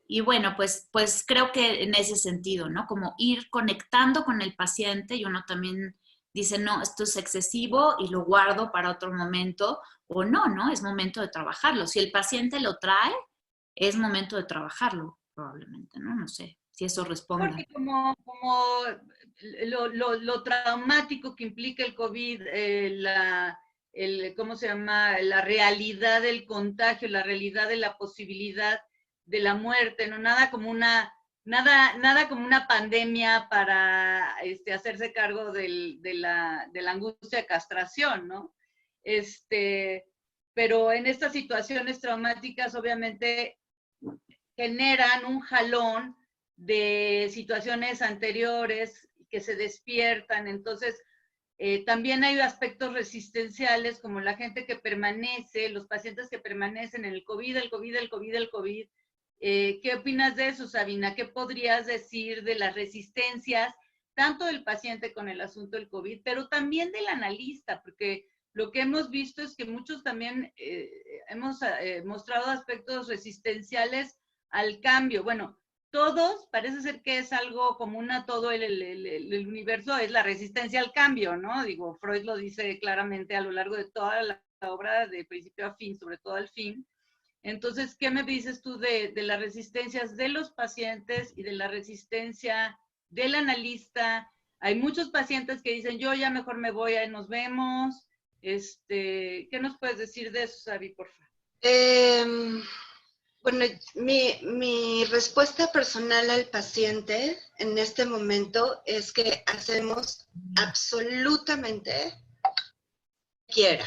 Y bueno, pues creo que en ese sentido, ¿no? Como ir conectando con el paciente, y uno también dice, no, esto es excesivo y lo guardo para otro momento, o no, es momento de trabajarlo. Si el paciente lo trae, es momento de trabajarlo, probablemente, ¿no? No sé si eso responda. Porque como lo traumático que implica el COVID, ¿cómo se llama? La realidad del contagio, la realidad de la posibilidad de la muerte, ¿no? Nada como una pandemia para hacerse cargo de la angustia de castración, ¿no? Pero en estas situaciones traumáticas obviamente generan un jalón de situaciones anteriores que se despiertan. Entonces, también hay aspectos resistenciales, como la gente que permanece, los pacientes que permanecen en el COVID. ¿Qué opinas de eso, Sabina? ¿Qué podrías decir de las resistencias, tanto del paciente con el asunto del COVID, pero también del analista? Porque lo que hemos visto es que muchos también hemos mostrado aspectos resistenciales al cambio. Bueno, todos, parece ser que es algo común a todo el universo, es la resistencia al cambio, ¿no? Digo, Freud lo dice claramente a lo largo de toda la obra, de principio a fin, sobre todo al fin. Entonces, ¿qué me dices tú de las resistencias de los pacientes y de la resistencia del analista? Hay muchos pacientes que dicen, yo ya mejor me voy, ahí nos vemos. ¿Qué nos puedes decir de eso, Sabi, por favor? Bueno, mi respuesta personal al paciente en este momento es que hacemos absolutamente lo que quiera.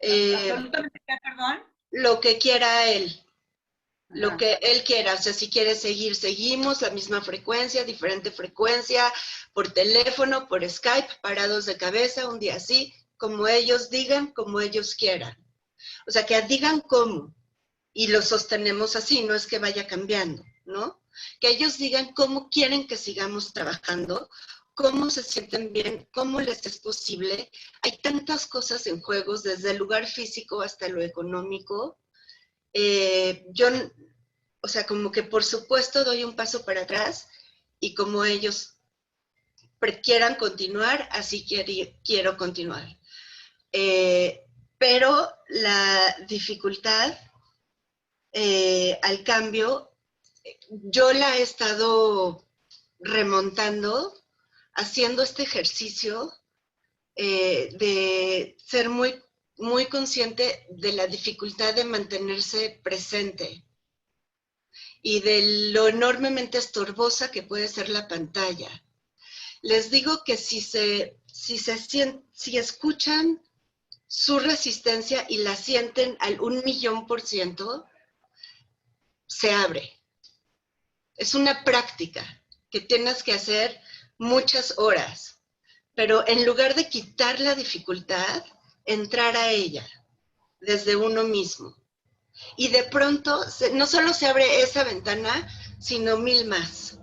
¿Absolutamente qué, perdón? Lo que quiera él. Ajá. Lo que él quiera, o sea, si quiere seguir, seguimos, la misma frecuencia, diferente frecuencia, por teléfono, por Skype, parados de cabeza, un día así, como ellos digan, como ellos quieran. O sea, que digan cómo, y lo sostenemos así, no es que vaya cambiando, ¿no? Que ellos digan cómo quieren que sigamos trabajando, cómo se sienten bien, cómo les es posible. Hay tantas cosas en juegos, desde el lugar físico hasta lo económico. Yo, o sea, como que por supuesto doy un paso para atrás, y como ellos quieran continuar, así quiero continuar. Pero la dificultad al cambio, yo la he estado remontando, haciendo este ejercicio de ser muy, muy consciente de la dificultad de mantenerse presente y de lo enormemente estorbosa que puede ser la pantalla. Les digo que si escuchan su resistencia y la sienten al 1,000,000%, se abre. Es una práctica que tienes que hacer muchas horas, pero en lugar de quitar la dificultad, entrar a ella desde uno mismo. Y de pronto, no solo se abre esa ventana, sino 1000 más.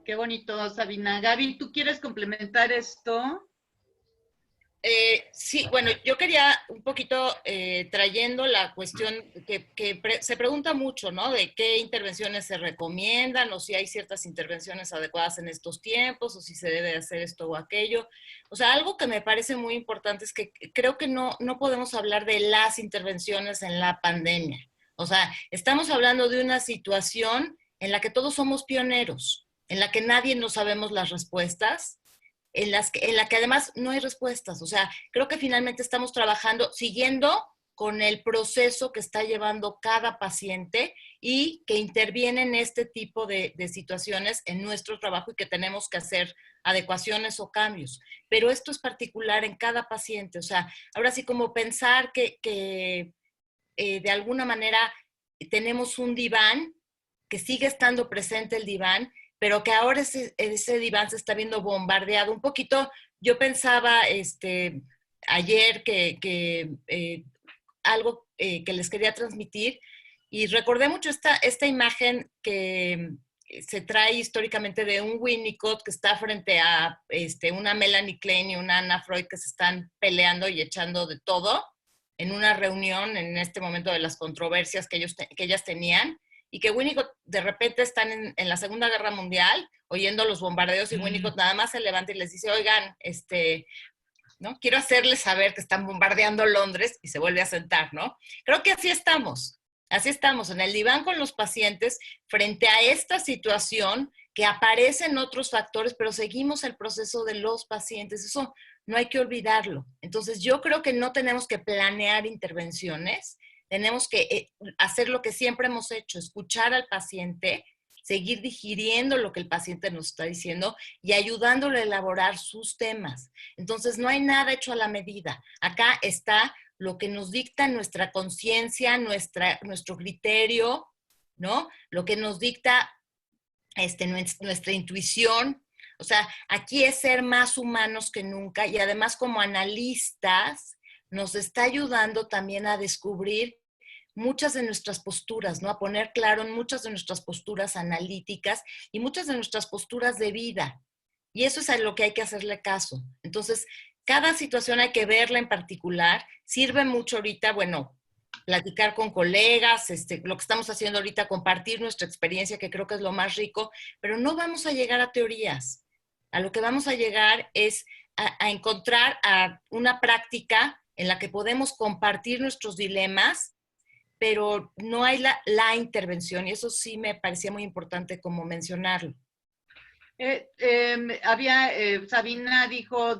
Qué bonito, Sabina. Gaby, ¿tú quieres complementar esto? Sí, bueno, yo quería un poquito trayendo la cuestión que se pregunta mucho, ¿no? De qué intervenciones se recomiendan o si hay ciertas intervenciones adecuadas en estos tiempos o si se debe hacer esto o aquello. O sea, algo que me parece muy importante es que creo que no podemos hablar de las intervenciones en la pandemia. O sea, estamos hablando de una situación en la que todos somos pioneros, en la que nadie no sabemos las respuestas, en la que además no hay respuestas. O sea, creo que finalmente estamos trabajando, siguiendo con el proceso que está llevando cada paciente y que interviene en este tipo de situaciones en nuestro trabajo y que tenemos que hacer adecuaciones o cambios. Pero esto es particular en cada paciente. O sea, ahora sí como pensar que de alguna manera tenemos un diván, que sigue estando presente el diván, pero que ahora ese diván se está viendo bombardeado. Un poquito, yo pensaba ayer que algo que les quería transmitir, y recordé mucho esta imagen que se trae históricamente de un Winnicott que está frente a una Melanie Klein y una Anna Freud que se están peleando y echando de todo en una reunión en este momento de las controversias que ellas tenían, y que Winnicott de repente están en la Segunda Guerra Mundial oyendo los bombardeos y Winnicott nada más se levanta y les dice, oigan, ¿no? Quiero hacerles saber que están bombardeando Londres, y se vuelve a sentar, ¿no? Creo que así estamos en el diván con los pacientes frente a esta situación que aparecen otros factores, pero seguimos el proceso de los pacientes. Eso no hay que olvidarlo. Entonces yo creo que no tenemos que planear intervenciones, tenemos que hacer lo que siempre hemos hecho, escuchar al paciente, seguir digiriendo lo que el paciente nos está diciendo y ayudándole a elaborar sus temas. Entonces no hay nada hecho a la medida. Acá está lo que nos dicta nuestra conciencia, nuestro criterio, ¿no? Lo que nos dicta nuestra intuición. O sea, aquí es ser más humanos que nunca, y además como analistas nos está ayudando también a descubrir muchas de nuestras posturas, ¿no? A poner claro en muchas de nuestras posturas analíticas y muchas de nuestras posturas de vida. Y eso es a lo que hay que hacerle caso. Entonces, cada situación hay que verla en particular. Sirve mucho ahorita, bueno, platicar con colegas, lo que estamos haciendo ahorita, compartir nuestra experiencia, que creo que es lo más rico, pero no vamos a llegar a teorías. A lo que vamos a llegar es a encontrar una práctica en la que podemos compartir nuestros dilemas, pero no hay la intervención, y eso sí me parecía muy importante como mencionarlo. Sabina dijo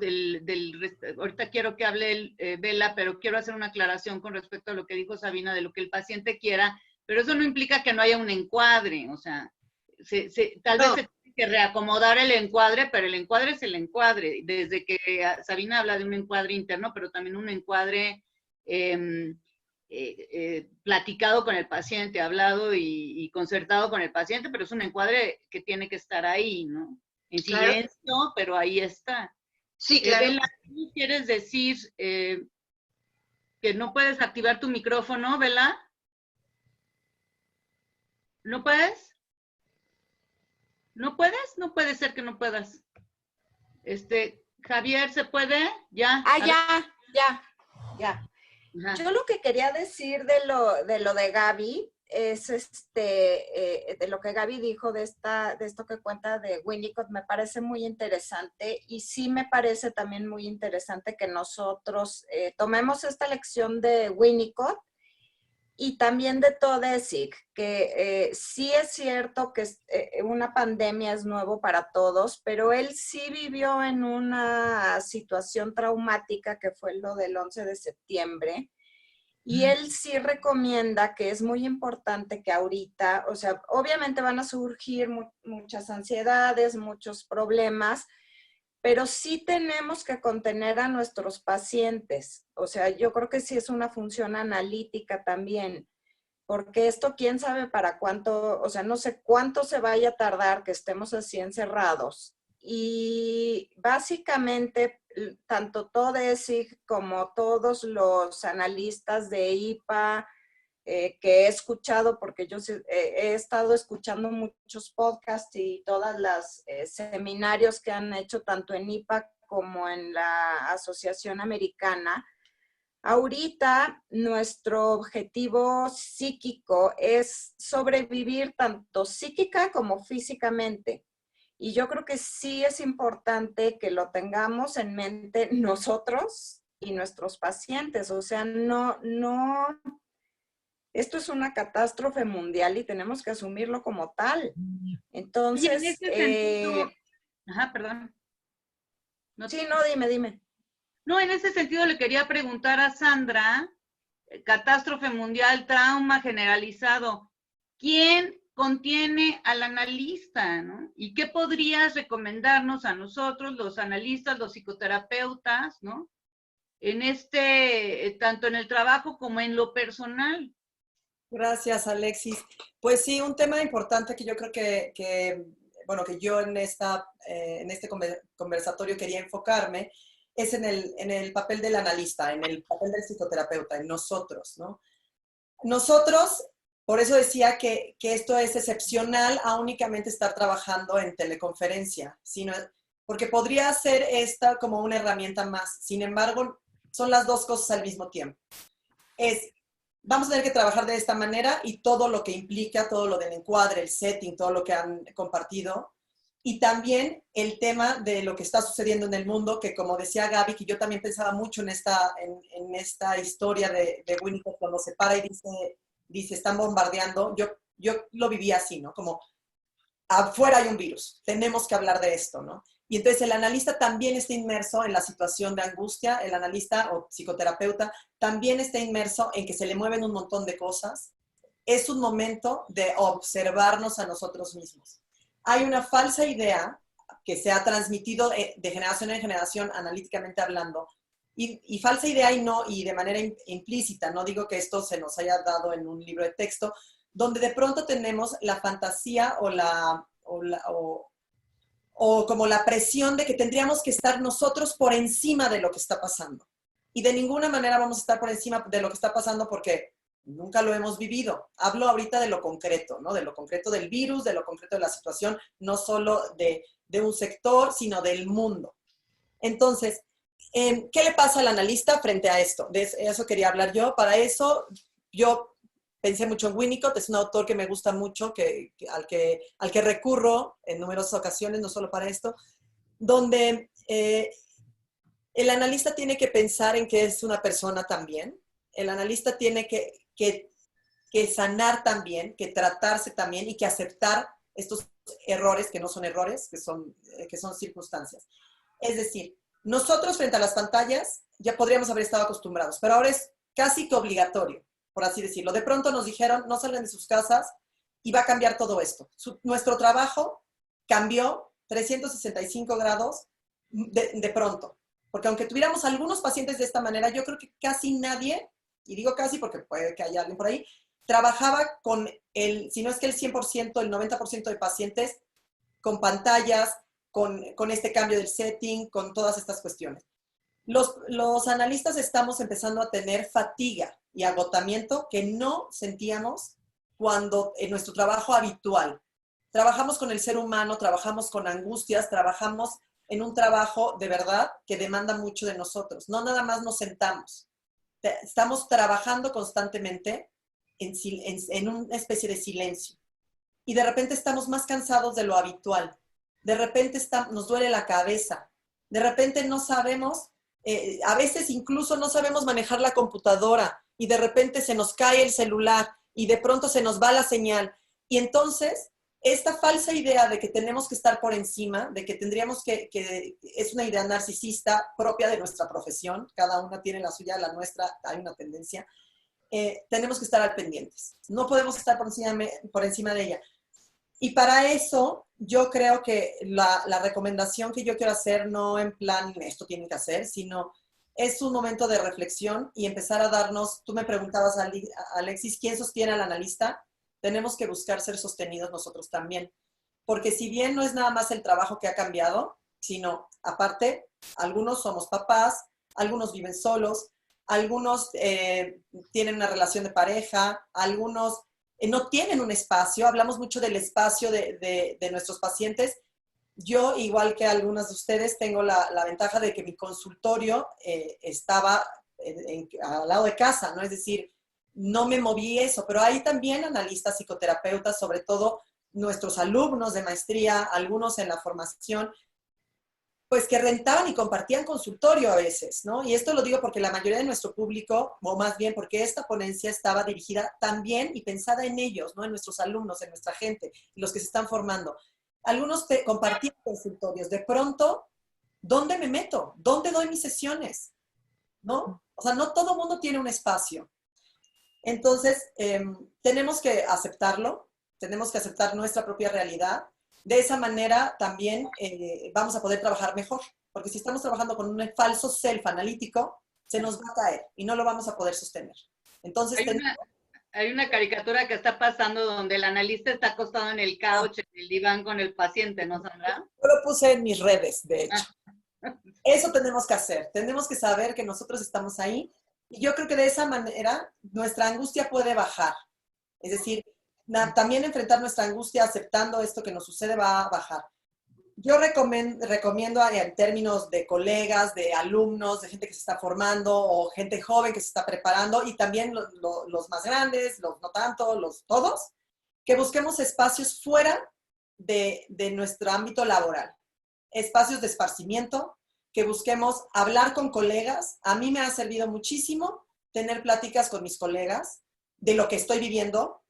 ahorita quiero que hable Bela, pero quiero hacer una aclaración con respecto a lo que dijo Sabina de lo que el paciente quiera, pero eso no implica que no haya un encuadre. O sea, tal vez se tiene que reacomodar el encuadre, pero el encuadre es el encuadre. Desde que Sabina habla de un encuadre interno, pero también un encuadre platicado con el paciente, hablado y concertado con el paciente, pero es un encuadre que tiene que estar ahí, ¿no? En silencio, claro, pero ahí está. Sí, claro. Bela, ¿tú quieres decir que no puedes activar tu micrófono, Bela? ¿No puedes? ¿No puedes? No puede ser que no puedas. Javier, ¿se puede? ¿Ya? Ya. Ajá. Yo lo que quería decir de lo de Gaby es de lo que Gaby dijo de esto que cuenta de Winnicott, me parece muy interesante, y sí me parece también muy interesante que nosotros tomemos esta lección de Winnicott y también de Todesic, que sí es cierto que una pandemia es nuevo para todos, pero él sí vivió en una situación traumática que fue lo del 11 de septiembre. Y él sí recomienda que es muy importante que ahorita, o sea, obviamente van a surgir muchas ansiedades, muchos problemas, pero sí tenemos que contener a nuestros pacientes. O sea, yo creo que sí es una función analítica también, porque esto quién sabe para cuánto, o sea, no sé cuánto se vaya a tardar que estemos así encerrados. Y básicamente, tanto TODESIG como todos los analistas de IPA que he escuchado, porque yo he estado escuchando muchos podcasts y todas las seminarios que han hecho tanto en IPA como en la Asociación Americana. Ahorita nuestro objetivo psíquico es sobrevivir tanto psíquica como físicamente. Y yo creo que sí es importante que lo tengamos en mente nosotros y nuestros pacientes. O sea, esto es una catástrofe mundial y tenemos que asumirlo como tal. Entonces, Oye, en este sentido, ajá, perdón. Sí, no, dime. No, en ese sentido le quería preguntar a Sandra, catástrofe mundial, trauma generalizado, ¿quién contiene al analista, ¿no? ¿Y qué podrías recomendarnos a nosotros, los analistas, los psicoterapeutas, ¿no? En tanto en el trabajo como en lo personal. Gracias, Alexis. Pues sí, un tema importante que yo creo que yo en este conversatorio quería enfocarme es en el papel del analista, en el papel del psicoterapeuta, en nosotros, ¿no? Nosotros, por eso decía que esto es excepcional a únicamente estar trabajando en teleconferencia, porque podría ser esta como una herramienta más. Sin embargo, son las dos cosas al mismo tiempo. Vamos a tener que trabajar de esta manera y todo lo que implica, todo lo del encuadre, el setting, todo lo que han compartido. Y también el tema de lo que está sucediendo en el mundo, que como decía Gaby, que yo también pensaba mucho en esta historia de Winnicott cuando se para y dice están bombardeando. Yo lo viví así, ¿no? Como afuera hay un virus, tenemos que hablar de esto, ¿no? Y entonces el analista también está inmerso en la situación de angustia, el analista o psicoterapeuta también está inmerso en que se le mueven un montón de cosas. Es un momento de observarnos a nosotros mismos. Hay una falsa idea que se ha transmitido de generación en generación, analíticamente hablando, y falsa idea y de manera implícita, no digo que esto se nos haya dado en un libro de texto, donde de pronto tenemos la fantasía o como la presión de que tendríamos que estar nosotros por encima de lo que está pasando. Y de ninguna manera vamos a estar por encima de lo que está pasando porque nunca lo hemos vivido. Hablo ahorita de lo concreto, ¿no? De lo concreto del virus, de lo concreto de la situación, no solo de un sector, sino del mundo. Entonces, ¿qué le pasa al analista frente a esto? De eso quería hablar yo. Para eso, yo pensé mucho en Winnicott, es un autor que me gusta mucho, al que recurro en numerosas ocasiones, no solo para esto, donde el analista tiene que pensar en que es una persona también, el analista tiene que sanar también, que tratarse también y que aceptar estos errores, que no son errores, que son circunstancias. Es decir, nosotros frente a las pantallas ya podríamos haber estado acostumbrados, pero ahora es casi que obligatorio, por así decirlo. De pronto nos dijeron, no salgan de sus casas y va a cambiar todo esto. Nuestro trabajo cambió 365 grados de pronto. Porque aunque tuviéramos algunos pacientes de esta manera, yo creo que casi nadie, y digo casi porque puede que haya alguien por ahí, trabajaba con si no es que el 100%, el 90% de pacientes con pantallas, con este cambio del setting, con todas estas cuestiones. Los analistas estamos empezando a tener fatiga y agotamiento que no sentíamos cuando en nuestro trabajo habitual. Trabajamos con el ser humano, trabajamos con angustias, trabajamos en un trabajo de verdad que demanda mucho de nosotros. No nada más nos sentamos. Estamos trabajando constantemente en una especie de silencio. Y de repente estamos más cansados de lo habitual. De repente nos duele la cabeza. De repente no sabemos, a veces incluso no sabemos manejar la computadora y de repente se nos cae el celular y de pronto se nos va la señal. Y entonces, esta falsa idea de que tenemos que estar por encima, de que tendríamos que es una idea narcisista propia de nuestra profesión, cada una tiene la suya, la nuestra, hay una tendencia, tenemos que estar al pendientes. No podemos estar por encima de ella. Y para eso, yo creo que la recomendación que yo quiero hacer, no en plan esto tienen que hacer, sino es un momento de reflexión y empezar a darnos, tú me preguntabas, Alexis, ¿quién sostiene al analista? Tenemos que buscar ser sostenidos nosotros también. Porque si bien no es nada más el trabajo que ha cambiado, sino aparte, algunos somos papás, algunos viven solos, algunos tienen una relación de pareja, algunos no tienen un espacio. Hablamos mucho del espacio de nuestros pacientes. Yo, igual que algunas de ustedes, tengo la ventaja de que mi consultorio estaba al lado de casa, ¿no? Es decir, no me moví eso, pero hay también analistas, psicoterapeutas, sobre todo nuestros alumnos de maestría, algunos en la formación, pues que rentaban y compartían consultorio a veces, ¿no? Y esto lo digo porque la mayoría de nuestro público, o más bien porque esta ponencia estaba dirigida también y pensada en ellos, ¿no? En nuestros alumnos, en nuestra gente, los que se están formando. Algunos compartían consultorios. De pronto, ¿dónde me meto? ¿Dónde doy mis sesiones? ¿No? O sea, no todo mundo tiene un espacio. Entonces, tenemos que aceptarlo, tenemos que aceptar nuestra propia realidad. De esa manera también vamos a poder trabajar mejor, porque si estamos trabajando con un falso self analítico, se nos va a caer y no lo vamos a poder sostener. Entonces, hay una caricatura que está pasando donde el analista está acostado en el couch, en el diván con el paciente, ¿no, Sandra? Yo lo puse en mis redes, de hecho. Eso tenemos que hacer, tenemos que saber que nosotros estamos ahí y yo creo que de esa manera nuestra angustia puede bajar. Es decir, también enfrentar nuestra angustia aceptando esto que nos sucede va a bajar. Yo recomiendo en términos de colegas, de alumnos, de gente que se está formando o gente joven que se está preparando y también los más grandes, los no tanto, todos, que busquemos espacios fuera de nuestro ámbito laboral. Espacios de esparcimiento, que busquemos hablar con colegas. A mí me ha servido muchísimo tener pláticas con mis colegas de lo que estoy viviendo,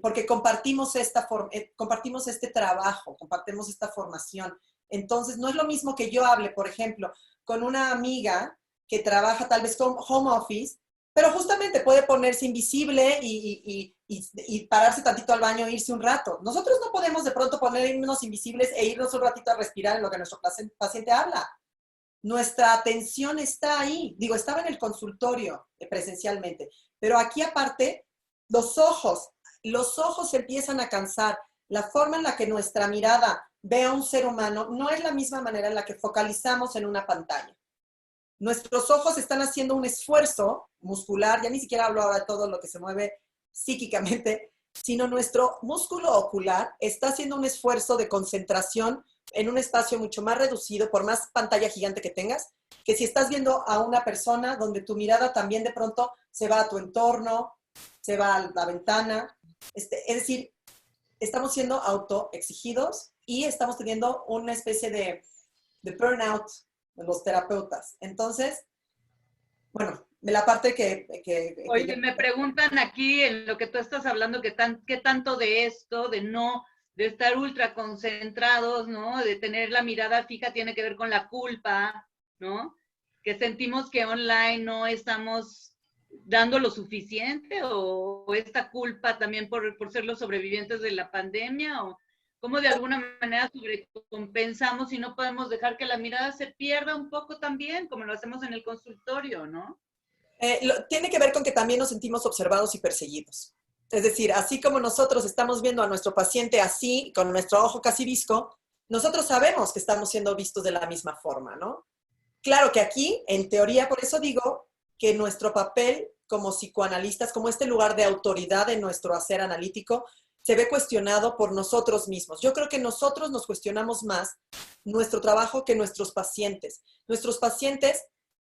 porque compartimos este trabajo, compartimos esta formación. Entonces, no es lo mismo que yo hable, por ejemplo, con una amiga que trabaja tal vez con home office, pero justamente puede ponerse invisible y pararse tantito al baño e irse un rato. Nosotros no podemos de pronto ponernos invisibles e irnos un ratito a respirar en lo que nuestro paciente habla. Nuestra atención está ahí. Digo, estaba en el consultorio presencialmente, pero aquí aparte, los ojos se empiezan a cansar. La forma en la que nuestra mirada ve a un ser humano no es la misma manera en la que focalizamos en una pantalla. Nuestros ojos están haciendo un esfuerzo muscular, ya ni siquiera hablo ahora de todo lo que se mueve psíquicamente, sino nuestro músculo ocular está haciendo un esfuerzo de concentración en un espacio mucho más reducido, por más pantalla gigante que tengas, que si estás viendo a una persona donde tu mirada también de pronto se va a tu entorno, se va a la ventana. Es decir, estamos siendo autoexigidos y estamos teniendo una especie de burnout de los terapeutas. Entonces, bueno, de la parte Oye, me preguntan aquí en lo que tú estás hablando, ¿qué tanto de esto, de estar ultra concentrados, ¿no? De tener la mirada fija tiene que ver con la culpa, ¿no? Que sentimos que online no estamos dando lo suficiente o esta culpa también por ser los sobrevivientes de la pandemia o cómo de alguna manera sobrecompensamos y no podemos dejar que la mirada se pierda un poco también, como lo hacemos en el consultorio, ¿no? Tiene que ver con que también nos sentimos observados y perseguidos. Es decir, así como nosotros estamos viendo a nuestro paciente así, con nuestro ojo casi visco, nosotros sabemos que estamos siendo vistos de la misma forma, ¿no? Claro que aquí, en teoría, por eso digo que nuestro papel como psicoanalistas, como este lugar de autoridad en nuestro hacer analítico, se ve cuestionado por nosotros mismos. Yo creo que nosotros nos cuestionamos más nuestro trabajo que nuestros pacientes. Nuestros pacientes,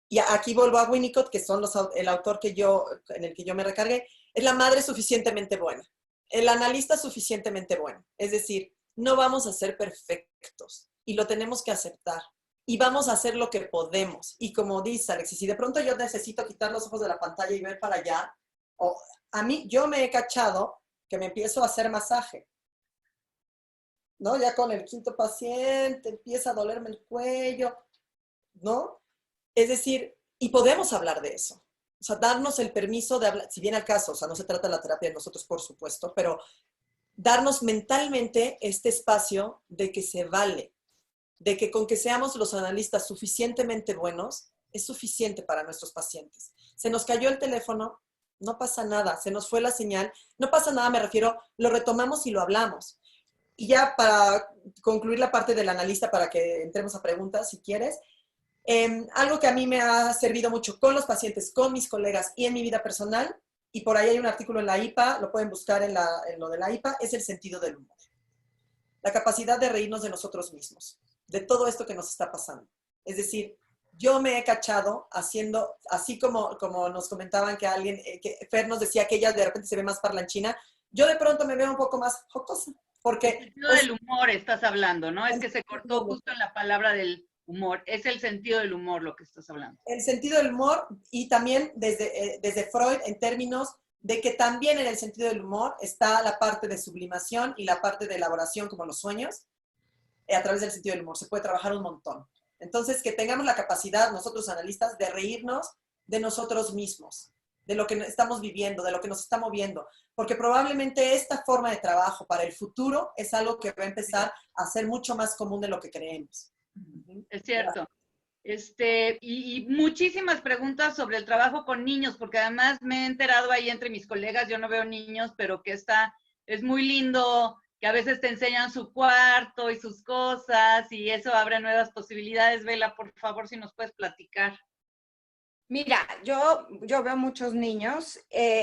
y aquí vuelvo a Winnicott, que son el autor en el que yo me recargué, es la madre suficientemente buena, el analista suficientemente bueno. Es decir, no vamos a ser perfectos y lo tenemos que aceptar. Y vamos a hacer lo que podemos. Y como dice Alexis, si de pronto yo necesito quitar los ojos de la pantalla y ver para allá, yo me he cachado que me empiezo a hacer masaje, ¿no? Ya con el quinto paciente empieza a dolerme el cuello, ¿no? Es decir, y podemos hablar de eso. O sea, darnos el permiso de hablar, si viene al caso, o sea, no se trata de la terapia de nosotros, por supuesto, pero darnos mentalmente este espacio de que se vale, de que con que seamos los analistas suficientemente buenos, es suficiente para nuestros pacientes. Se nos cayó el teléfono, no pasa nada, se nos fue la señal, no pasa nada, me refiero, lo retomamos y lo hablamos. Y ya para concluir la parte del analista, para que entremos a preguntas, si quieres, algo que a mí me ha servido mucho con los pacientes, con mis colegas y en mi vida personal, y por ahí hay un artículo en la IPA, lo pueden buscar en lo de la IPA, es el sentido del humor. La capacidad de reírnos de nosotros mismos, de todo esto que nos está pasando. Es decir, yo me he cachado haciendo, así como nos comentaban que alguien, que Fer nos decía que ella de repente se ve más parlanchina, yo de pronto me veo un poco más jocosa, porque... El sentido del humor estás hablando, ¿no? Es que se cortó justo en la palabra del humor. Es el sentido del humor lo que estás hablando. El sentido del humor, y también desde Freud, en términos de que también en el sentido del humor está la parte de sublimación y la parte de elaboración, como los sueños, a través del sentido del humor. Se puede trabajar un montón. Entonces, que tengamos la capacidad, nosotros analistas, de reírnos de nosotros mismos, de lo que estamos viviendo, de lo que nos está moviendo, porque probablemente esta forma de trabajo para el futuro es algo que va a empezar a ser mucho más común de lo que creemos. Es cierto. Y muchísimas preguntas sobre el trabajo con niños, porque además me he enterado ahí entre mis colegas, yo no veo niños, pero que es muy lindo, que a veces te enseñan su cuarto y sus cosas, y eso abre nuevas posibilidades. Vela, por favor, si nos puedes platicar. Mira, yo veo muchos niños.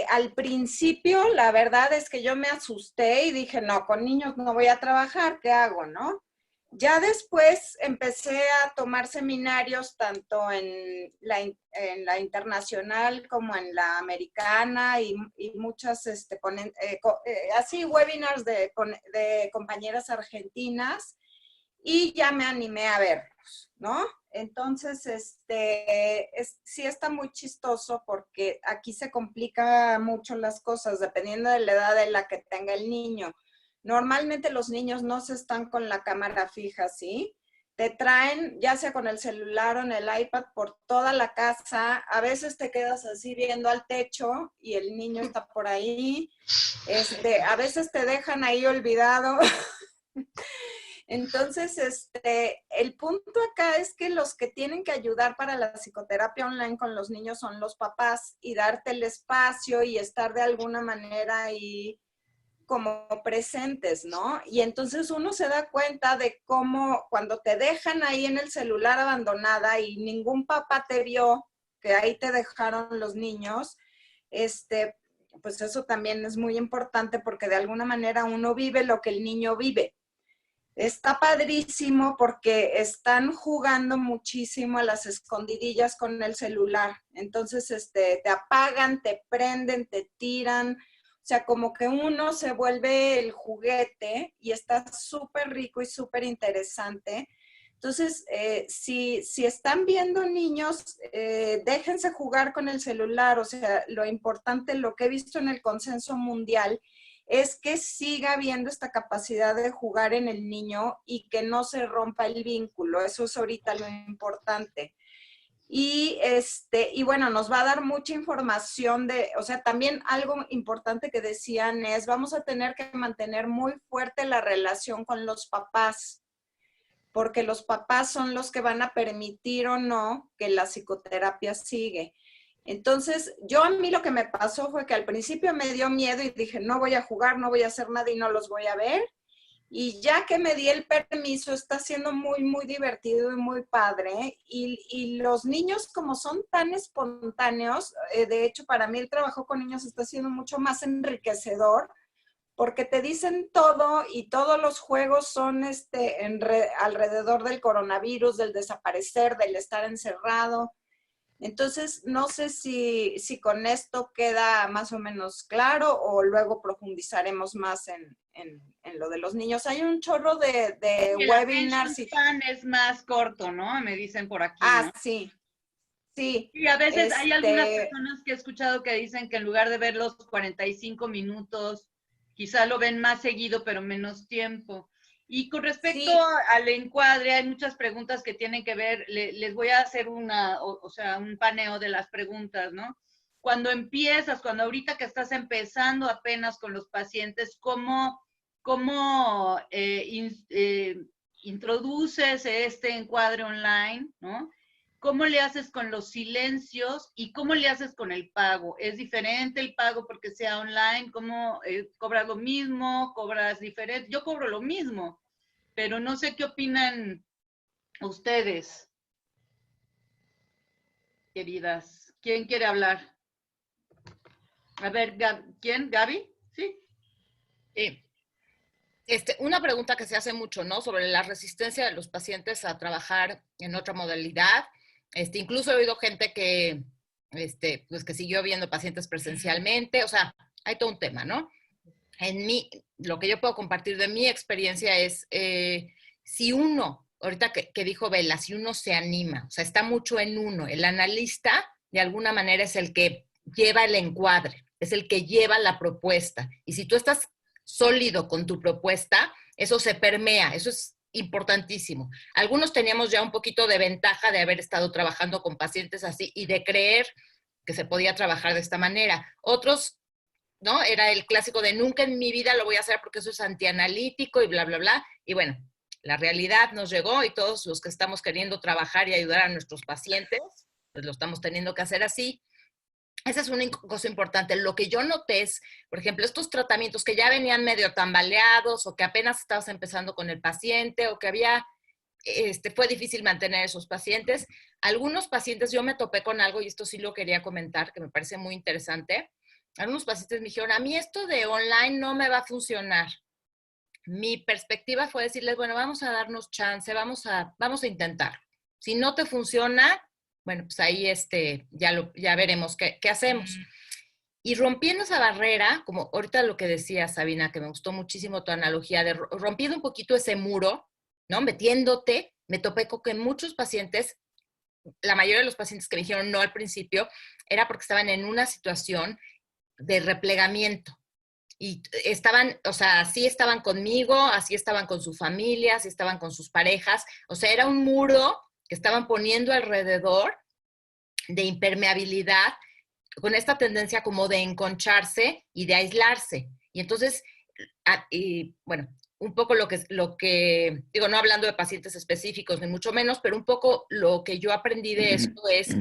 Al principio, la verdad es que yo me asusté y dije, no, con niños no voy a trabajar, ¿qué hago, no? Ya después empecé a tomar seminarios tanto en la internacional como en la americana y muchas, así, webinars de compañeras argentinas, y ya me animé a verlos, ¿no? Entonces, sí está muy chistoso porque aquí se complican mucho las cosas dependiendo de la edad de la que tenga el niño. Normalmente los niños no se están con la cámara fija, ¿sí? Te traen, ya sea con el celular o en el iPad, por toda la casa. A veces te quedas así viendo al techo y el niño está por ahí. A veces te dejan ahí olvidado. Entonces, el punto acá es que los que tienen que ayudar para la psicoterapia online con los niños son los papás, y darte el espacio y estar de alguna manera ahí como presentes, ¿no? Y entonces uno se da cuenta de cómo cuando te dejan ahí en el celular abandonada y ningún papá te vio, que ahí te dejaron los niños, pues eso también es muy importante porque de alguna manera uno vive lo que el niño vive. Está padrísimo porque están jugando muchísimo a las escondidillas con el celular. Entonces, te apagan, te prenden, te tiran. O sea, como que uno se vuelve el juguete y está súper rico y súper interesante. Entonces, si están viendo niños, déjense jugar con el celular. O sea, lo importante, lo que he visto en el consenso mundial, es que siga habiendo esta capacidad de jugar en el niño y que no se rompa el vínculo. Eso es ahorita lo importante. Y bueno, nos va a dar mucha información o sea, también algo importante que decían es, vamos a tener que mantener muy fuerte la relación con los papás, porque los papás son los que van a permitir o no que la psicoterapia sigue. Entonces, a mí lo que me pasó fue que al principio me dio miedo y dije, no voy a jugar, no voy a hacer nada y no los voy a ver. Y ya que me di el permiso, está siendo muy, muy divertido y muy padre. Y los niños, como son tan espontáneos, de hecho, para mí el trabajo con niños está siendo mucho más enriquecedor, porque te dicen todo y todos los juegos son alrededor del coronavirus, del desaparecer, del estar encerrado. Entonces, no sé si con esto queda más o menos claro o luego profundizaremos más en lo de los niños. Hay un chorro de webinars. El span es más corto, ¿no? Me dicen por aquí, ¿no? Sí. Sí. Y a veces hay algunas personas que he escuchado que dicen que en lugar de ver los 45 minutos, quizá lo ven más seguido, pero menos tiempo. Y con respecto al encuadre, hay muchas preguntas que tienen que ver, les voy a hacer un paneo de las preguntas, ¿no? Cuando ahorita que estás empezando apenas con los pacientes, ¿cómo introduces este encuadre online, ¿no? ¿cómo le haces con los silencios y cómo le haces con el pago? ¿Es diferente el pago porque sea online? ¿Cómo cobras lo mismo? ¿Cobras diferente? Yo cobro lo mismo, pero no sé qué opinan ustedes, queridas. ¿Quién quiere hablar? A ver, ¿quién? ¿Gaby? Sí. Una pregunta que se hace mucho, ¿no? Sobre la resistencia de los pacientes a trabajar en otra modalidad. Incluso he oído gente que, pues que siguió viendo pacientes presencialmente. O sea, hay todo un tema, ¿no? Lo que yo puedo compartir de mi experiencia es, si uno, ahorita que dijo Bela, si uno se anima, o sea, está mucho en uno. El analista, de alguna manera, es el que lleva el encuadre, es el que lleva la propuesta. Y si tú estás sólido con tu propuesta, eso se permea, eso es importantísimo. Algunos teníamos ya un poquito de ventaja de haber estado trabajando con pacientes así y de creer que se podía trabajar de esta manera. Otros, ¿no? Era el clásico de nunca en mi vida lo voy a hacer porque eso es antianalítico y bla, bla, bla. Y bueno, la realidad nos llegó y todos los que estamos queriendo trabajar y ayudar a nuestros pacientes, pues lo estamos teniendo que hacer así. Esa es una cosa importante. Lo que yo noté es, por ejemplo, estos tratamientos que ya venían medio tambaleados o que apenas estabas empezando con el paciente o que había, fue difícil mantener esos pacientes. Algunos pacientes, yo me topé con algo y esto sí lo quería comentar, que me parece muy interesante. Algunos pacientes me dijeron, a mí esto de online no me va a funcionar. Mi perspectiva fue decirles, bueno, vamos a darnos chance, vamos a intentar. Si no te funciona, bueno, pues ahí ya veremos qué hacemos. Y rompiendo esa barrera, como ahorita lo que decía Sabina, que me gustó muchísimo tu analogía, de rompiendo un poquito ese muro, ¿no? Metiéndote, me topé con que muchos pacientes, la mayoría de los pacientes que me dijeron no al principio, era porque estaban en una situación de replegamiento. Y estaban, o sea, así estaban conmigo, así estaban con su familia, así estaban con sus parejas. O sea, era un muro que estaban poniendo alrededor de impermeabilidad, con esta tendencia como de enconcharse y de aislarse. Y entonces, bueno, un poco lo que, digo, no hablando de pacientes específicos, ni mucho menos, pero un poco lo que yo aprendí de esto es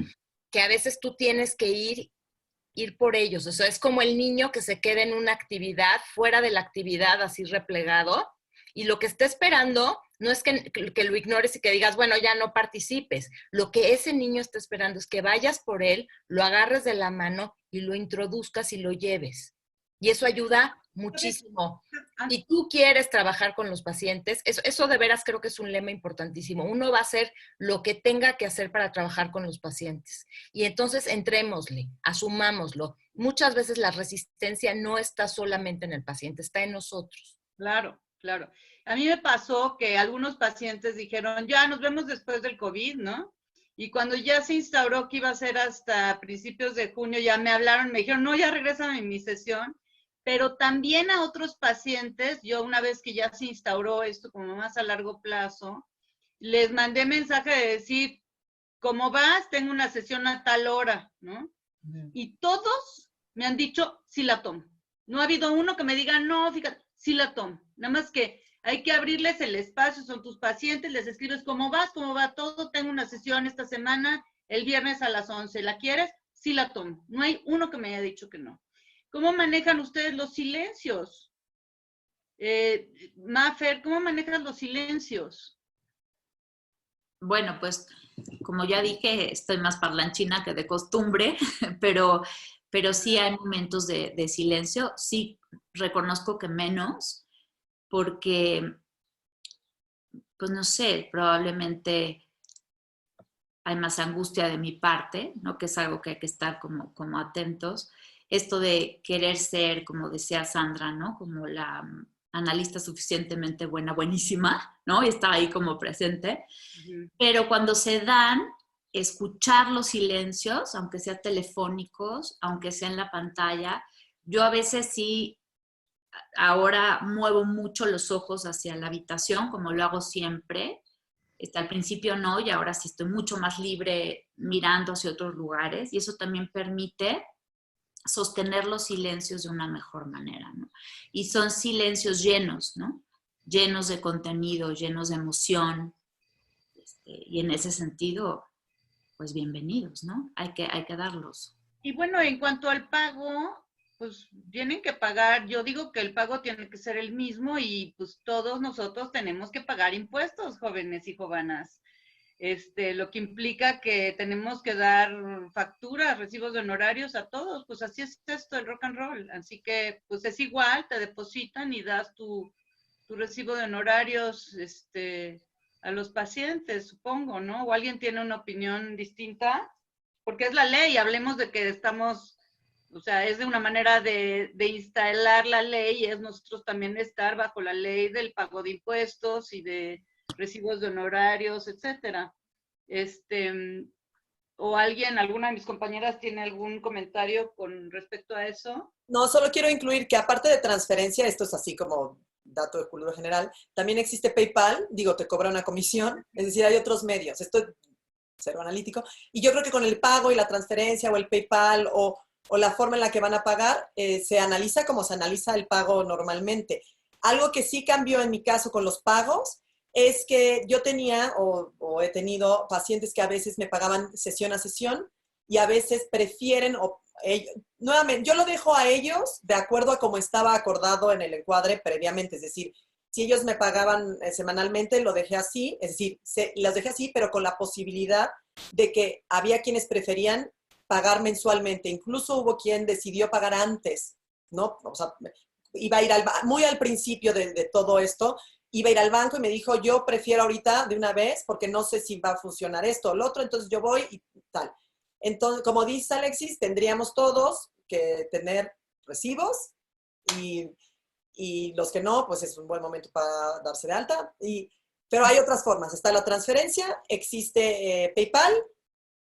que a veces tú tienes que ir por ellos. O sea, es como el niño que se queda en una actividad, fuera de la actividad, así replegado, y lo que está esperando no es que lo ignores y que digas, bueno, ya no participes. Lo que ese niño está esperando es que vayas por él, lo agarres de la mano y lo introduzcas y lo lleves. Y eso ayuda muchísimo. Si tú quieres trabajar con los pacientes, eso de veras creo que es un lema importantísimo. Uno va a hacer lo que tenga que hacer para trabajar con los pacientes. Y entonces entrémosle, asumámoslo. Muchas veces la resistencia no está solamente en el paciente, está en nosotros. Claro, claro. A mí me pasó que algunos pacientes dijeron, ya nos vemos después del COVID, ¿no? Y cuando ya se instauró que iba a ser hasta principios de junio, ya me hablaron, me dijeron, no, ya regresan en mi sesión. Pero también a otros pacientes, yo una vez que ya se instauró esto como más a largo plazo, les mandé mensaje de decir, ¿cómo vas? Tengo una sesión a tal hora, ¿no? Y todos me han dicho, sí la tomo. No ha habido uno que me diga, no, fíjate, sí la tomo. Nada más que hay que abrirles el espacio, son tus pacientes, les escribes cómo vas, cómo va todo, tengo una sesión esta semana, el viernes a las 11, ¿la quieres? Sí la tomo. No hay uno que me haya dicho que no. ¿Cómo manejan ustedes los silencios? Mafer, ¿cómo manejan los silencios? Bueno, pues como ya dije, estoy más parlanchina que de costumbre, pero sí hay momentos de silencio. Sí reconozco que menos, porque, pues no sé, probablemente hay más angustia de mi parte, ¿no? Que es algo que hay que estar como atentos. Esto de querer ser, como decía Sandra, ¿no? Como la analista suficientemente buenísima, ¿no? Y está ahí como presente. Pero cuando se dan, escuchar los silencios, aunque sean telefónicos, aunque sea en la pantalla, yo a veces sí, ahora muevo mucho los ojos hacia la habitación, como lo hago siempre. Al principio no, y ahora sí estoy mucho más libre mirando hacia otros lugares, y eso también permite sostener los silencios de una mejor manera, ¿no? Y son silencios llenos, ¿no? Llenos de contenido, llenos de emoción, y en ese sentido, pues bienvenidos, ¿no? Hay que darlos. Y bueno, en cuanto al pago, pues tienen que pagar, yo digo que el pago tiene que ser el mismo y pues todos nosotros tenemos que pagar impuestos, jóvenes y jóvenes. Lo que implica que tenemos que dar facturas, recibos de honorarios a todos, pues así es esto, el rock and roll. Así que pues es igual, te depositan y das tu recibo de honorarios a los pacientes, supongo, ¿no? ¿O alguien tiene una opinión distinta? Porque es la ley, hablemos de que estamos, o sea, es de una manera de instalar la ley, es nosotros también estar bajo la ley del pago de impuestos y de recibos de honorarios, etcétera. ¿O alguna de mis compañeras tiene algún comentario con respecto a eso? No, solo quiero incluir que aparte de transferencia, esto es así como dato de cultura general, también existe PayPal, digo, te cobra una comisión, es decir, hay otros medios. Esto es cero analítico. Y yo creo que con el pago y la transferencia o el PayPal o la forma en la que van a pagar, se analiza como se analiza el pago normalmente. Algo que sí cambió en mi caso con los pagos es que yo tenía o he tenido pacientes que a veces me pagaban sesión a sesión y a veces prefieren, nuevamente, yo lo dejo a ellos de acuerdo a cómo estaba acordado en el encuadre previamente, es decir, si ellos me pagaban semanalmente, lo dejé así, es decir, los dejé así, pero con la posibilidad de que había quienes preferían pagar mensualmente. Incluso hubo quien decidió pagar antes, ¿no? O sea, iba a ir muy al principio de todo esto, iba a ir al banco y me dijo, yo prefiero ahorita de una vez porque no sé si va a funcionar esto o lo otro, entonces yo voy y tal. Entonces, como dice Alexis, tendríamos todos que tener recibos y los que no, pues es un buen momento para darse de alta. Pero hay otras formas. Está la transferencia, existe PayPal,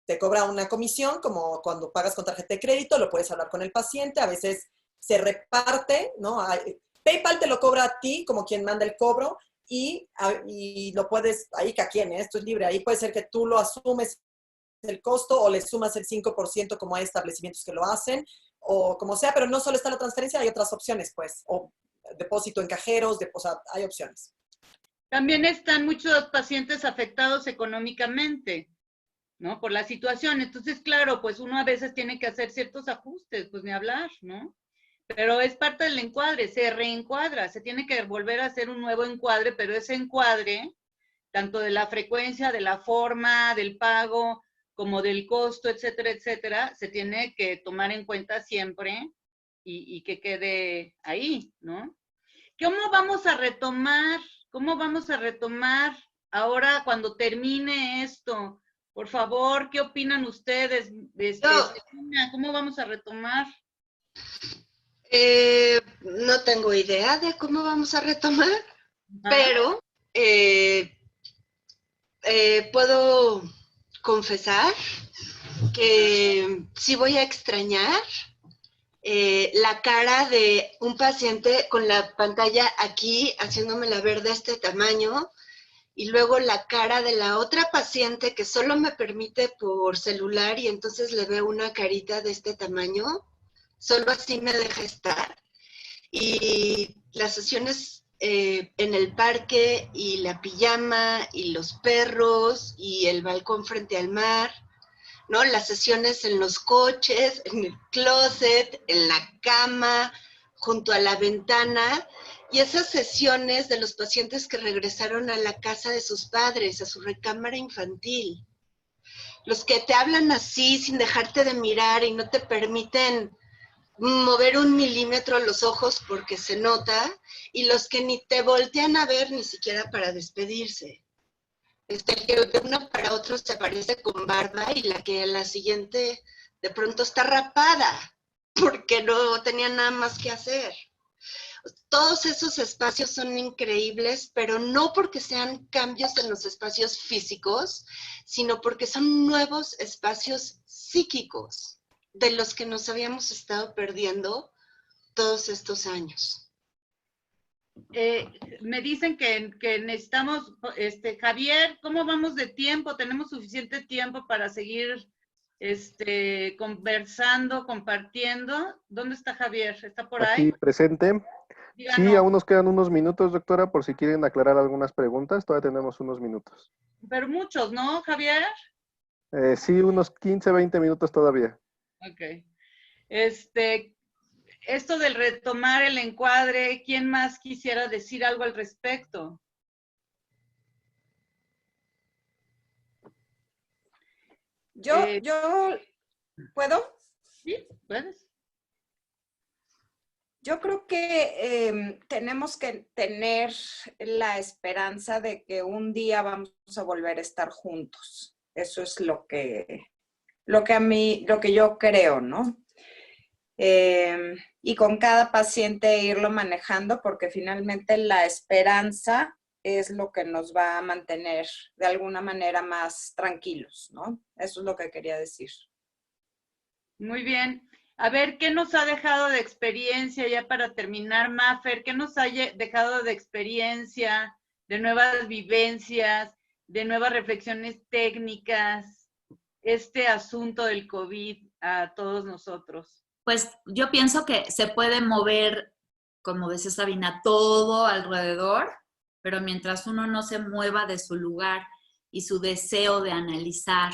te cobra una comisión, como cuando pagas con tarjeta de crédito, lo puedes hablar con el paciente, a veces se reparte, ¿no? PayPal te lo cobra a ti, como quien manda el cobro, y lo puedes, ahí cada quien, esto es libre, ahí puede ser que tú lo asumes el costo o le sumas el 5% como hay establecimientos que lo hacen, o como sea, pero no solo está la transferencia, hay otras opciones, pues, o depósito en cajeros, o sea, hay opciones. También están muchos pacientes afectados económicamente, ¿no? Por la situación. Entonces, claro, pues uno a veces tiene que hacer ciertos ajustes, pues ni hablar, ¿no? Pero es parte del encuadre, se reencuadra, se tiene que volver a hacer un nuevo encuadre, pero ese encuadre, tanto de la frecuencia, de la forma, del pago, como del costo, etcétera, etcétera, se tiene que tomar en cuenta siempre y que quede ahí, ¿no? ¿Cómo vamos a retomar? ¿Cómo vamos a retomar ahora cuando termine esto? Por favor, ¿qué opinan ustedes? ¿Cómo vamos a retomar? No tengo idea de cómo vamos a retomar, pero puedo confesar que sí voy a extrañar la cara de un paciente con la pantalla aquí haciéndomela ver de este tamaño y luego la cara de la otra paciente que solo me permite por celular y entonces le veo una carita de este tamaño, solo así me deja estar. Y las sesiones en el parque y la pijama y los perros y el balcón frente al mar, ¿no? Las sesiones en los coches, en el closet, en la cama, junto a la ventana, y esas sesiones de los pacientes que regresaron a la casa de sus padres, a su recámara infantil. Los que te hablan así sin dejarte de mirar y no te permiten mover 1 milímetro los ojos porque se nota, y los que ni te voltean a ver ni siquiera para despedirse. Que de uno para otro se aparece con barba y la que a la siguiente de pronto está rapada porque no tenía nada más que hacer. Todos esos espacios son increíbles, pero no porque sean cambios en los espacios físicos, sino porque son nuevos espacios psíquicos de los que nos habíamos estado perdiendo todos estos años. Me dicen que necesitamos, Javier, ¿cómo vamos de tiempo? ¿Tenemos suficiente tiempo para seguir conversando, compartiendo? ¿Dónde está Javier? ¿Está por ahí? Aquí presente. Díganos. Sí, aún nos quedan unos minutos, doctora, por si quieren aclarar algunas preguntas. Todavía tenemos unos minutos. Pero muchos, ¿no, Javier? Sí, unos 15, 20 minutos todavía. Ok. Esto del retomar el encuadre, ¿quién más quisiera decir algo al respecto? Yo, ¿puedo? Sí, ¿puedes? Yo creo que tenemos que tener la esperanza de que un día vamos a volver a estar juntos. Eso es lo que yo creo, ¿no? Y con cada paciente irlo manejando, porque finalmente la esperanza es lo que nos va a mantener de alguna manera más tranquilos, ¿no? Eso es lo que quería decir. Muy bien. A ver, ¿qué nos ha dejado de experiencia ya para terminar, Mafer? ¿Qué nos ha dejado de experiencia, de nuevas vivencias, de nuevas reflexiones técnicas, este asunto del COVID a todos nosotros? Pues yo pienso que se puede mover, como decía Sabina, todo alrededor, pero mientras uno no se mueva de su lugar y su deseo de analizar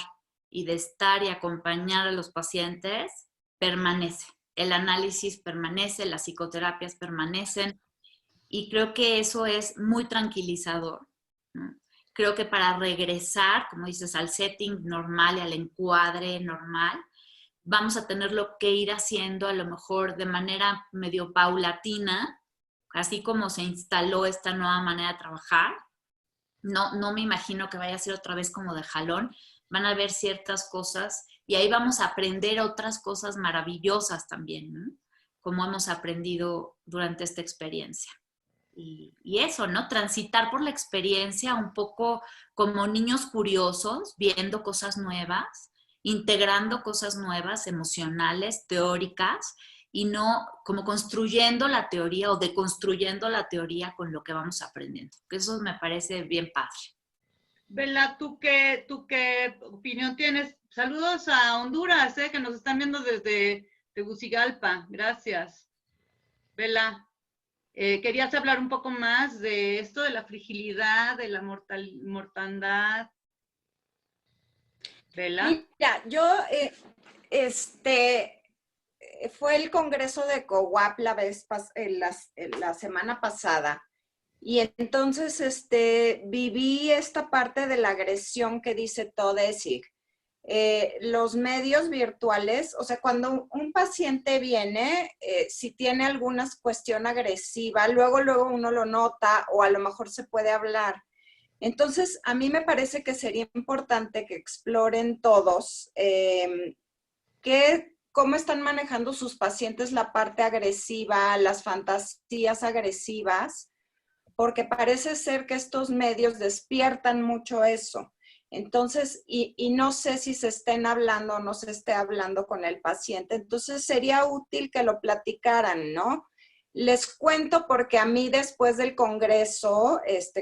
y de estar y acompañar a los pacientes, permanece. El análisis permanece, las psicoterapias permanecen y creo que eso es muy tranquilizador, ¿no? Creo que para regresar, como dices, al setting normal y al encuadre normal, vamos a tenerlo que ir haciendo a lo mejor de manera medio paulatina, así como se instaló esta nueva manera de trabajar. No me imagino que vaya a ser otra vez como de jalón. Van a haber ciertas cosas y ahí vamos a aprender otras cosas maravillosas también, ¿no? Como hemos aprendido durante esta experiencia. Y eso, ¿no? Transitar por la experiencia un poco como niños curiosos, viendo cosas nuevas, integrando cosas nuevas, emocionales, teóricas, y no como construyendo la teoría o deconstruyendo la teoría con lo que vamos aprendiendo. Que eso me parece bien padre. Bella, ¿tú qué opinión tienes? Saludos a Honduras, que nos están viendo desde Tegucigalpa. Gracias. Bella, ¿querías hablar un poco más de esto, de la fragilidad, de la mortandad? Bella. Mira, yo, fue el congreso de COWAP la semana pasada. Y entonces viví esta parte de la agresión que dice Todesig. Los medios virtuales, o sea, cuando un paciente viene, si tiene alguna cuestión agresiva, luego uno lo nota o a lo mejor se puede hablar. Entonces, a mí me parece que sería importante que exploren todos cómo están manejando sus pacientes la parte agresiva, las fantasías agresivas, porque parece ser que estos medios despiertan mucho eso. Entonces, y no sé si se estén hablando o no se esté hablando con el paciente, entonces sería útil que lo platicaran, ¿no? Les cuento porque a mí después del congreso,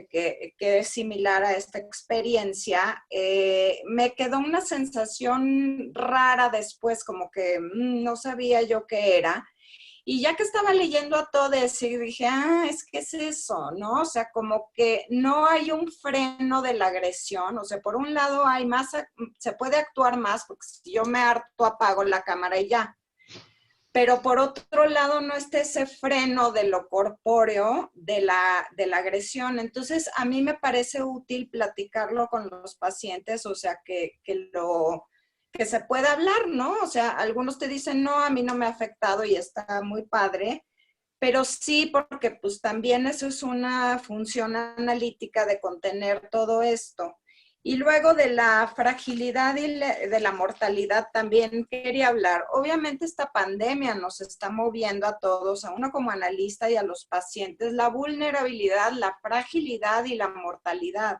que es similar a esta experiencia, me quedó una sensación rara después, como que no sabía yo qué era. Y ya que estaba leyendo a todo eso, dije, es que es eso, ¿no? O sea, como que no hay un freno de la agresión. O sea, por un lado hay más, se puede actuar más, porque si yo me harto, apago la cámara y ya. Pero por otro lado no está ese freno de lo corpóreo, de la agresión. Entonces, a mí me parece útil platicarlo con los pacientes, o sea, que se pueda hablar, ¿no? O sea, algunos te dicen, no, a mí no me ha afectado y está muy padre, pero sí, porque pues también eso es una función analítica de contener todo esto. Y luego de la fragilidad y de la mortalidad también quería hablar. Obviamente esta pandemia nos está moviendo a todos, a uno como analista y a los pacientes, la vulnerabilidad, la fragilidad y la mortalidad.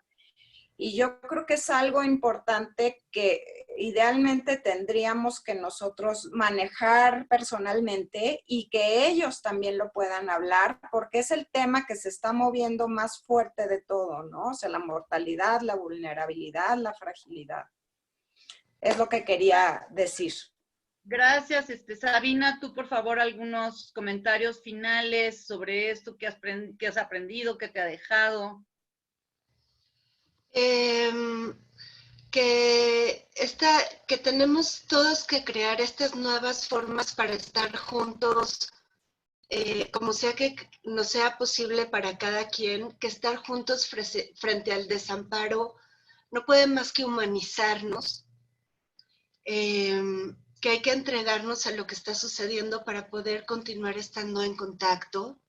Y yo creo que es algo importante que idealmente tendríamos que nosotros manejar personalmente y que ellos también lo puedan hablar, porque es el tema que se está moviendo más fuerte de todo, ¿no? O sea, la mortalidad, la vulnerabilidad, la fragilidad. Es lo que quería decir. Gracias, Sabina. Tú, por favor, algunos comentarios finales sobre esto que has aprendido, que te ha dejado. Que que tenemos todos que crear estas nuevas formas para estar juntos, como sea que nos sea posible para cada quien, que estar juntos frente al desamparo no puede más que humanizarnos, que hay que entregarnos a lo que está sucediendo para poder continuar estando en contacto,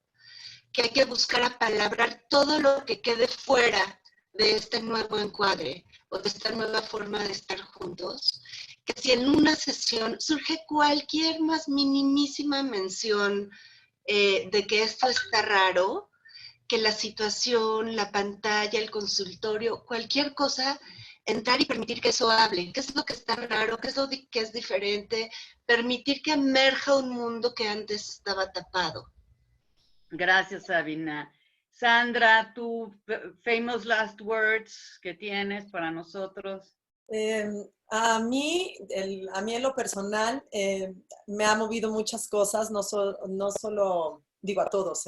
que hay que buscar apalabrar todo lo que quede fuera de este nuevo encuadre o de esta nueva forma de estar juntos, que si en una sesión surge cualquier más minimísima mención de que esto está raro, que la situación, la pantalla, el consultorio, cualquier cosa, entrar y permitir que eso hable, qué es lo que está raro, qué es lo que es diferente, permitir que emerja un mundo que antes estaba tapado. Gracias, Sabina. Sandra, tu famous last words que tienes para nosotros. A mí en lo personal, me ha movido muchas cosas, no solo, digo a todos,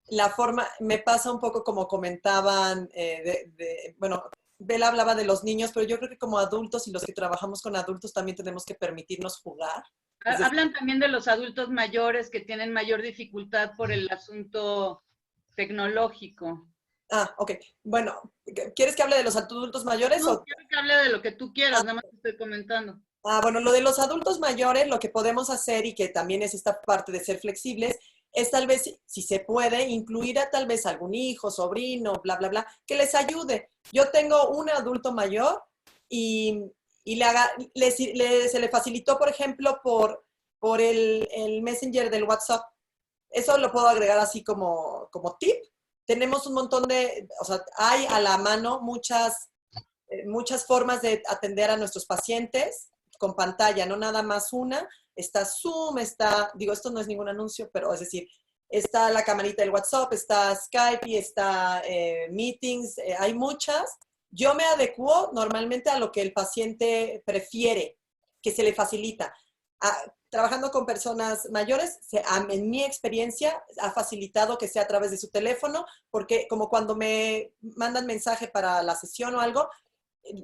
la forma, me pasa un poco como comentaban, bueno, Bella hablaba de los niños, pero yo creo que como adultos y los que trabajamos con adultos también tenemos que permitirnos jugar. Hablan también de los adultos mayores que tienen mayor dificultad por el asunto tecnológico. Ah, ok. Bueno, ¿quieres que hable de los adultos mayores? No, quiero que hable de lo que tú quieras, nada más te estoy comentando. Bueno, lo de los adultos mayores, lo que podemos hacer y que también es esta parte de ser flexibles, es tal vez, si se puede, incluir a tal vez algún hijo, sobrino, bla, bla, bla, que les ayude. Yo tengo un adulto mayor y se le facilitó, por ejemplo, por el Messenger del WhatsApp. Eso lo puedo agregar así como tip. Tenemos un montón o sea, hay a la mano muchas formas de atender a nuestros pacientes con pantalla, no nada más una. Está Zoom, digo, esto no es ningún anuncio, pero es decir, está la camarita del WhatsApp, está Skype y está Meetings, hay muchas. Yo me adecuo normalmente a lo que el paciente prefiere, que se le facilita. Trabajando con personas mayores, en mi experiencia, ha facilitado que sea a través de su teléfono, porque como cuando me mandan mensaje para la sesión o algo,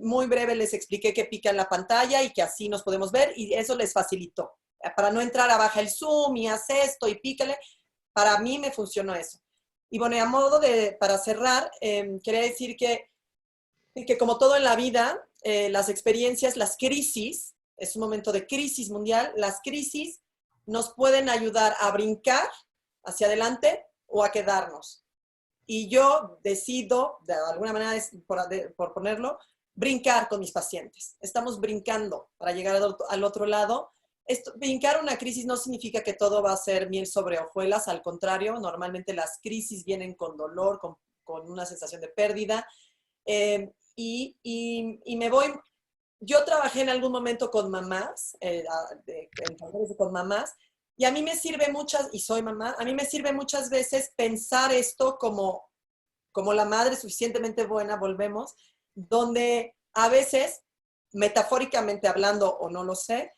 muy breve les expliqué que pican la pantalla y que así nos podemos ver y eso les facilitó. Para no entrar a baja el Zoom y haz esto y pícale, para mí me funcionó eso. Y bueno, y a modo para cerrar, quería decir que como todo en la vida, las experiencias, las crisis, es un momento de crisis mundial, las crisis nos pueden ayudar a brincar hacia adelante o a quedarnos. Y yo decido, de alguna manera, por ponerlo, brincar con mis pacientes. Estamos brincando para llegar al otro lado. Brincar una crisis no significa que todo va a ser miel sobre hojuelas, al contrario, normalmente las crisis vienen con dolor, con una sensación de pérdida. Y me voy. Yo trabajé en algún momento con mamás, con mamás, y a mí me sirve y soy mamá, a mí me sirve muchas veces pensar esto como la madre suficientemente buena, volvemos, donde a veces, metafóricamente hablando, o no lo sé,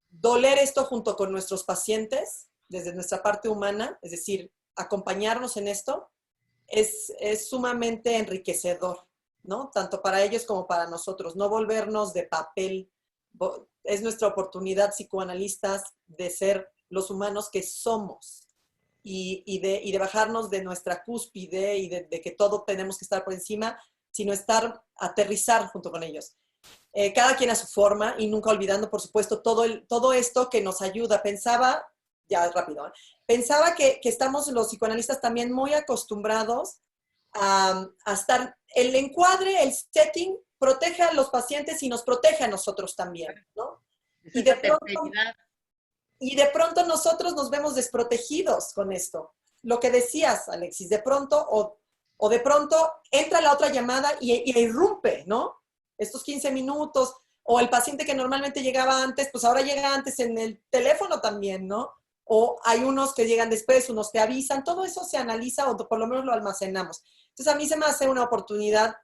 doler esto junto con nuestros pacientes, desde nuestra parte humana, es decir, acompañarnos en esto, es sumamente enriquecedor, ¿no? Tanto para ellos como para nosotros. No volvernos de papel. Es nuestra oportunidad, psicoanalistas, de ser los humanos que somos y de bajarnos de nuestra cúspide y de que todo tenemos que estar por encima, sino aterrizar junto con ellos. Cada quien a su forma y nunca olvidando, por supuesto, todo esto que nos ayuda. Pensaba que estamos los psicoanalistas también muy acostumbrados a estar, el encuadre, el setting, protege a los pacientes y nos protege a nosotros también, ¿no? Y de pronto nosotros nos vemos desprotegidos con esto. Lo que decías, Alexis, de pronto, o de pronto entra la otra llamada y irrumpe, ¿no? Estos 15 minutos, o el paciente que normalmente llegaba antes, pues ahora llega antes en el teléfono también, ¿no? O hay unos que llegan después, unos que avisan, todo eso se analiza o por lo menos lo almacenamos. Entonces a mí se me hace una oportunidad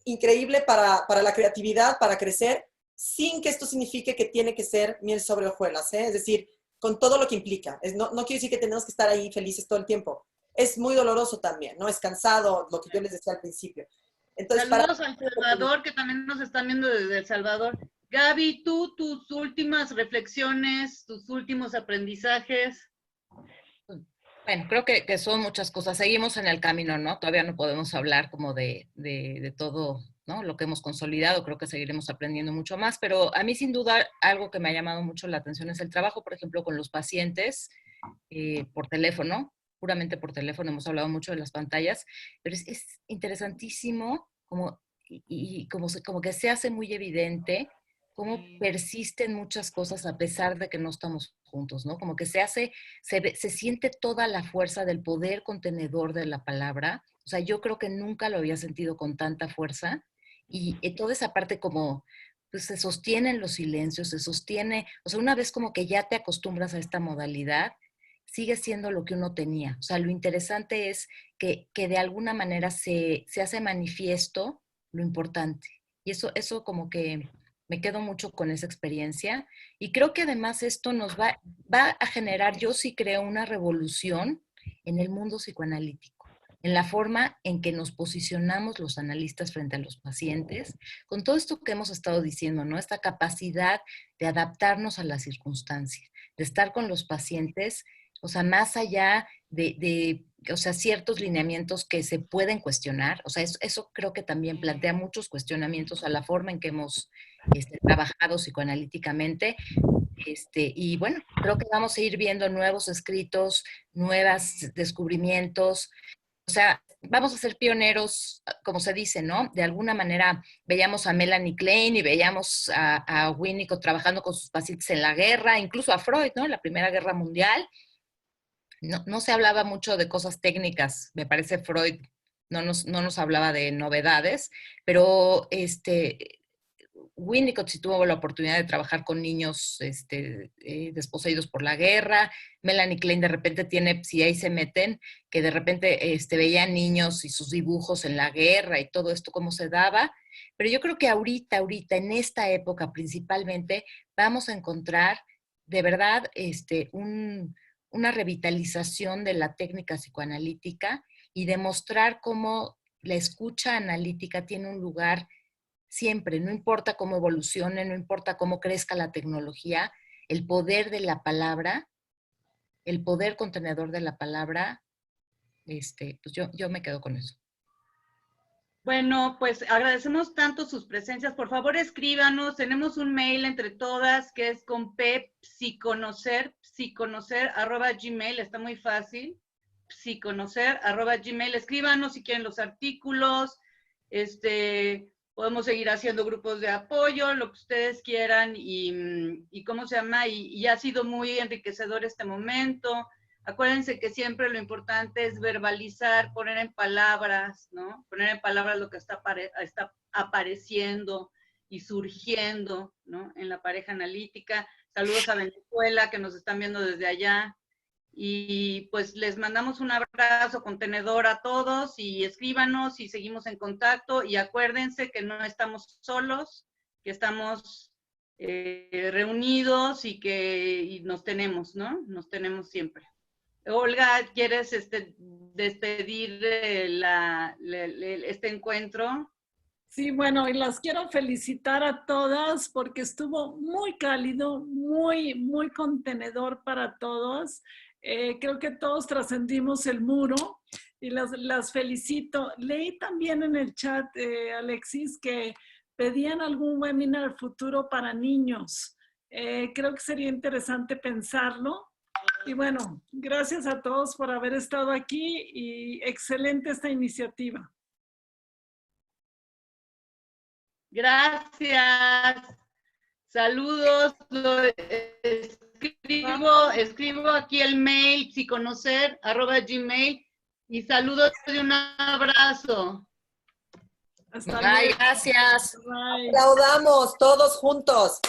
increíble para la creatividad, para crecer, sin que esto signifique que tiene que ser miel sobre hojuelas, ¿eh? Es decir, con todo lo que implica. No quiere decir que tenemos que estar ahí felices todo el tiempo. Es muy doloroso también, ¿no? Es cansado, lo que yo les decía al principio. Entonces, Saludos a El Salvador, que también nos están viendo desde El Salvador. Gaby, tú, tus últimas reflexiones, tus últimos aprendizajes. Bueno, creo que son muchas cosas. Seguimos en el camino, ¿no? Todavía no podemos hablar como de todo, ¿no? Lo que hemos consolidado. Creo que seguiremos aprendiendo mucho más, pero a mí sin duda algo que me ha llamado mucho la atención es el trabajo, por ejemplo, con los pacientes por teléfono, puramente por teléfono. Hemos hablado mucho de las pantallas, pero es interesantísimo y como que se hace muy evidente cómo persisten muchas cosas a pesar de que no estamos juntos, ¿no? Como que se siente toda la fuerza del poder contenedor de la palabra. O sea, yo creo que nunca lo había sentido con tanta fuerza y toda esa parte como, pues se sostienen los silencios, se sostiene, o sea, una vez como que ya te acostumbras a esta modalidad, sigue siendo lo que uno tenía. O sea, lo interesante es que de alguna manera se hace manifiesto lo importante. Y eso como que me quedo mucho con esa experiencia y creo que además esto nos va a generar, yo sí creo, una revolución en el mundo psicoanalítico, en la forma en que nos posicionamos los analistas frente a los pacientes, con todo esto que hemos estado diciendo, ¿no? Esta capacidad de adaptarnos a las circunstancias, de estar con los pacientes, o sea, más allá o sea, ciertos lineamientos que se pueden cuestionar. O sea, eso creo que también plantea muchos cuestionamientos a la forma en que hemos trabajado psicoanalíticamente. Y bueno, creo que vamos a ir viendo nuevos escritos, nuevos descubrimientos. O sea, vamos a ser pioneros, como se dice, ¿no? De alguna manera veíamos a Melanie Klein y veíamos a Winnicott trabajando con sus pacientes en la guerra, incluso a Freud, ¿no? En la Primera Guerra Mundial. No se hablaba mucho de cosas técnicas, me parece Freud no nos hablaba de novedades, pero Winnicott sí tuvo la oportunidad de trabajar con niños desposeídos por la guerra. Melanie Klein de repente tiene, si ahí se meten, que de repente veía niños y sus dibujos en la guerra y todo esto cómo se daba. Pero yo creo que ahorita, en esta época principalmente, vamos a encontrar de verdad una revitalización de la técnica psicoanalítica y demostrar cómo la escucha analítica tiene un lugar siempre, no importa cómo evolucione, no importa cómo crezca la tecnología, el poder de la palabra, el poder contenedor de la palabra, pues yo me quedo con eso. Bueno, pues agradecemos tanto sus presencias. Por favor, escríbanos. Tenemos un mail entre todas que es con psiconocer@gmail. Está muy fácil. psiconocer@gmail. Escríbanos si quieren los artículos. Podemos seguir haciendo grupos de apoyo, lo que ustedes quieran. Y ¿cómo se llama? Y ha sido muy enriquecedor este momento. Acuérdense que siempre lo importante es verbalizar, poner en palabras, ¿no? Poner en palabras lo que está apareciendo y surgiendo, ¿no? En la pareja analítica. Saludos a Venezuela, que nos están viendo desde allá. Y pues les mandamos un abrazo contenedor a todos y escríbanos y seguimos en contacto. Y acuérdense que no estamos solos, que estamos reunidos y nos tenemos, ¿no? Nos tenemos siempre. Olga, ¿quieres despedir este encuentro? Sí, bueno, y las quiero felicitar a todas porque estuvo muy cálido, muy, muy contenedor para todos. Creo que todos trascendimos el muro y las felicito. Leí también en el chat, Alexis, que pedían algún webinar futuro para niños. Creo que sería interesante pensarlo. Y bueno, gracias a todos por haber estado aquí y excelente esta iniciativa. Gracias. Saludos. Escribo aquí el mail, psiconocer@gmail y saludos y un abrazo. Hasta luego. Gracias. Aplaudamos todos juntos.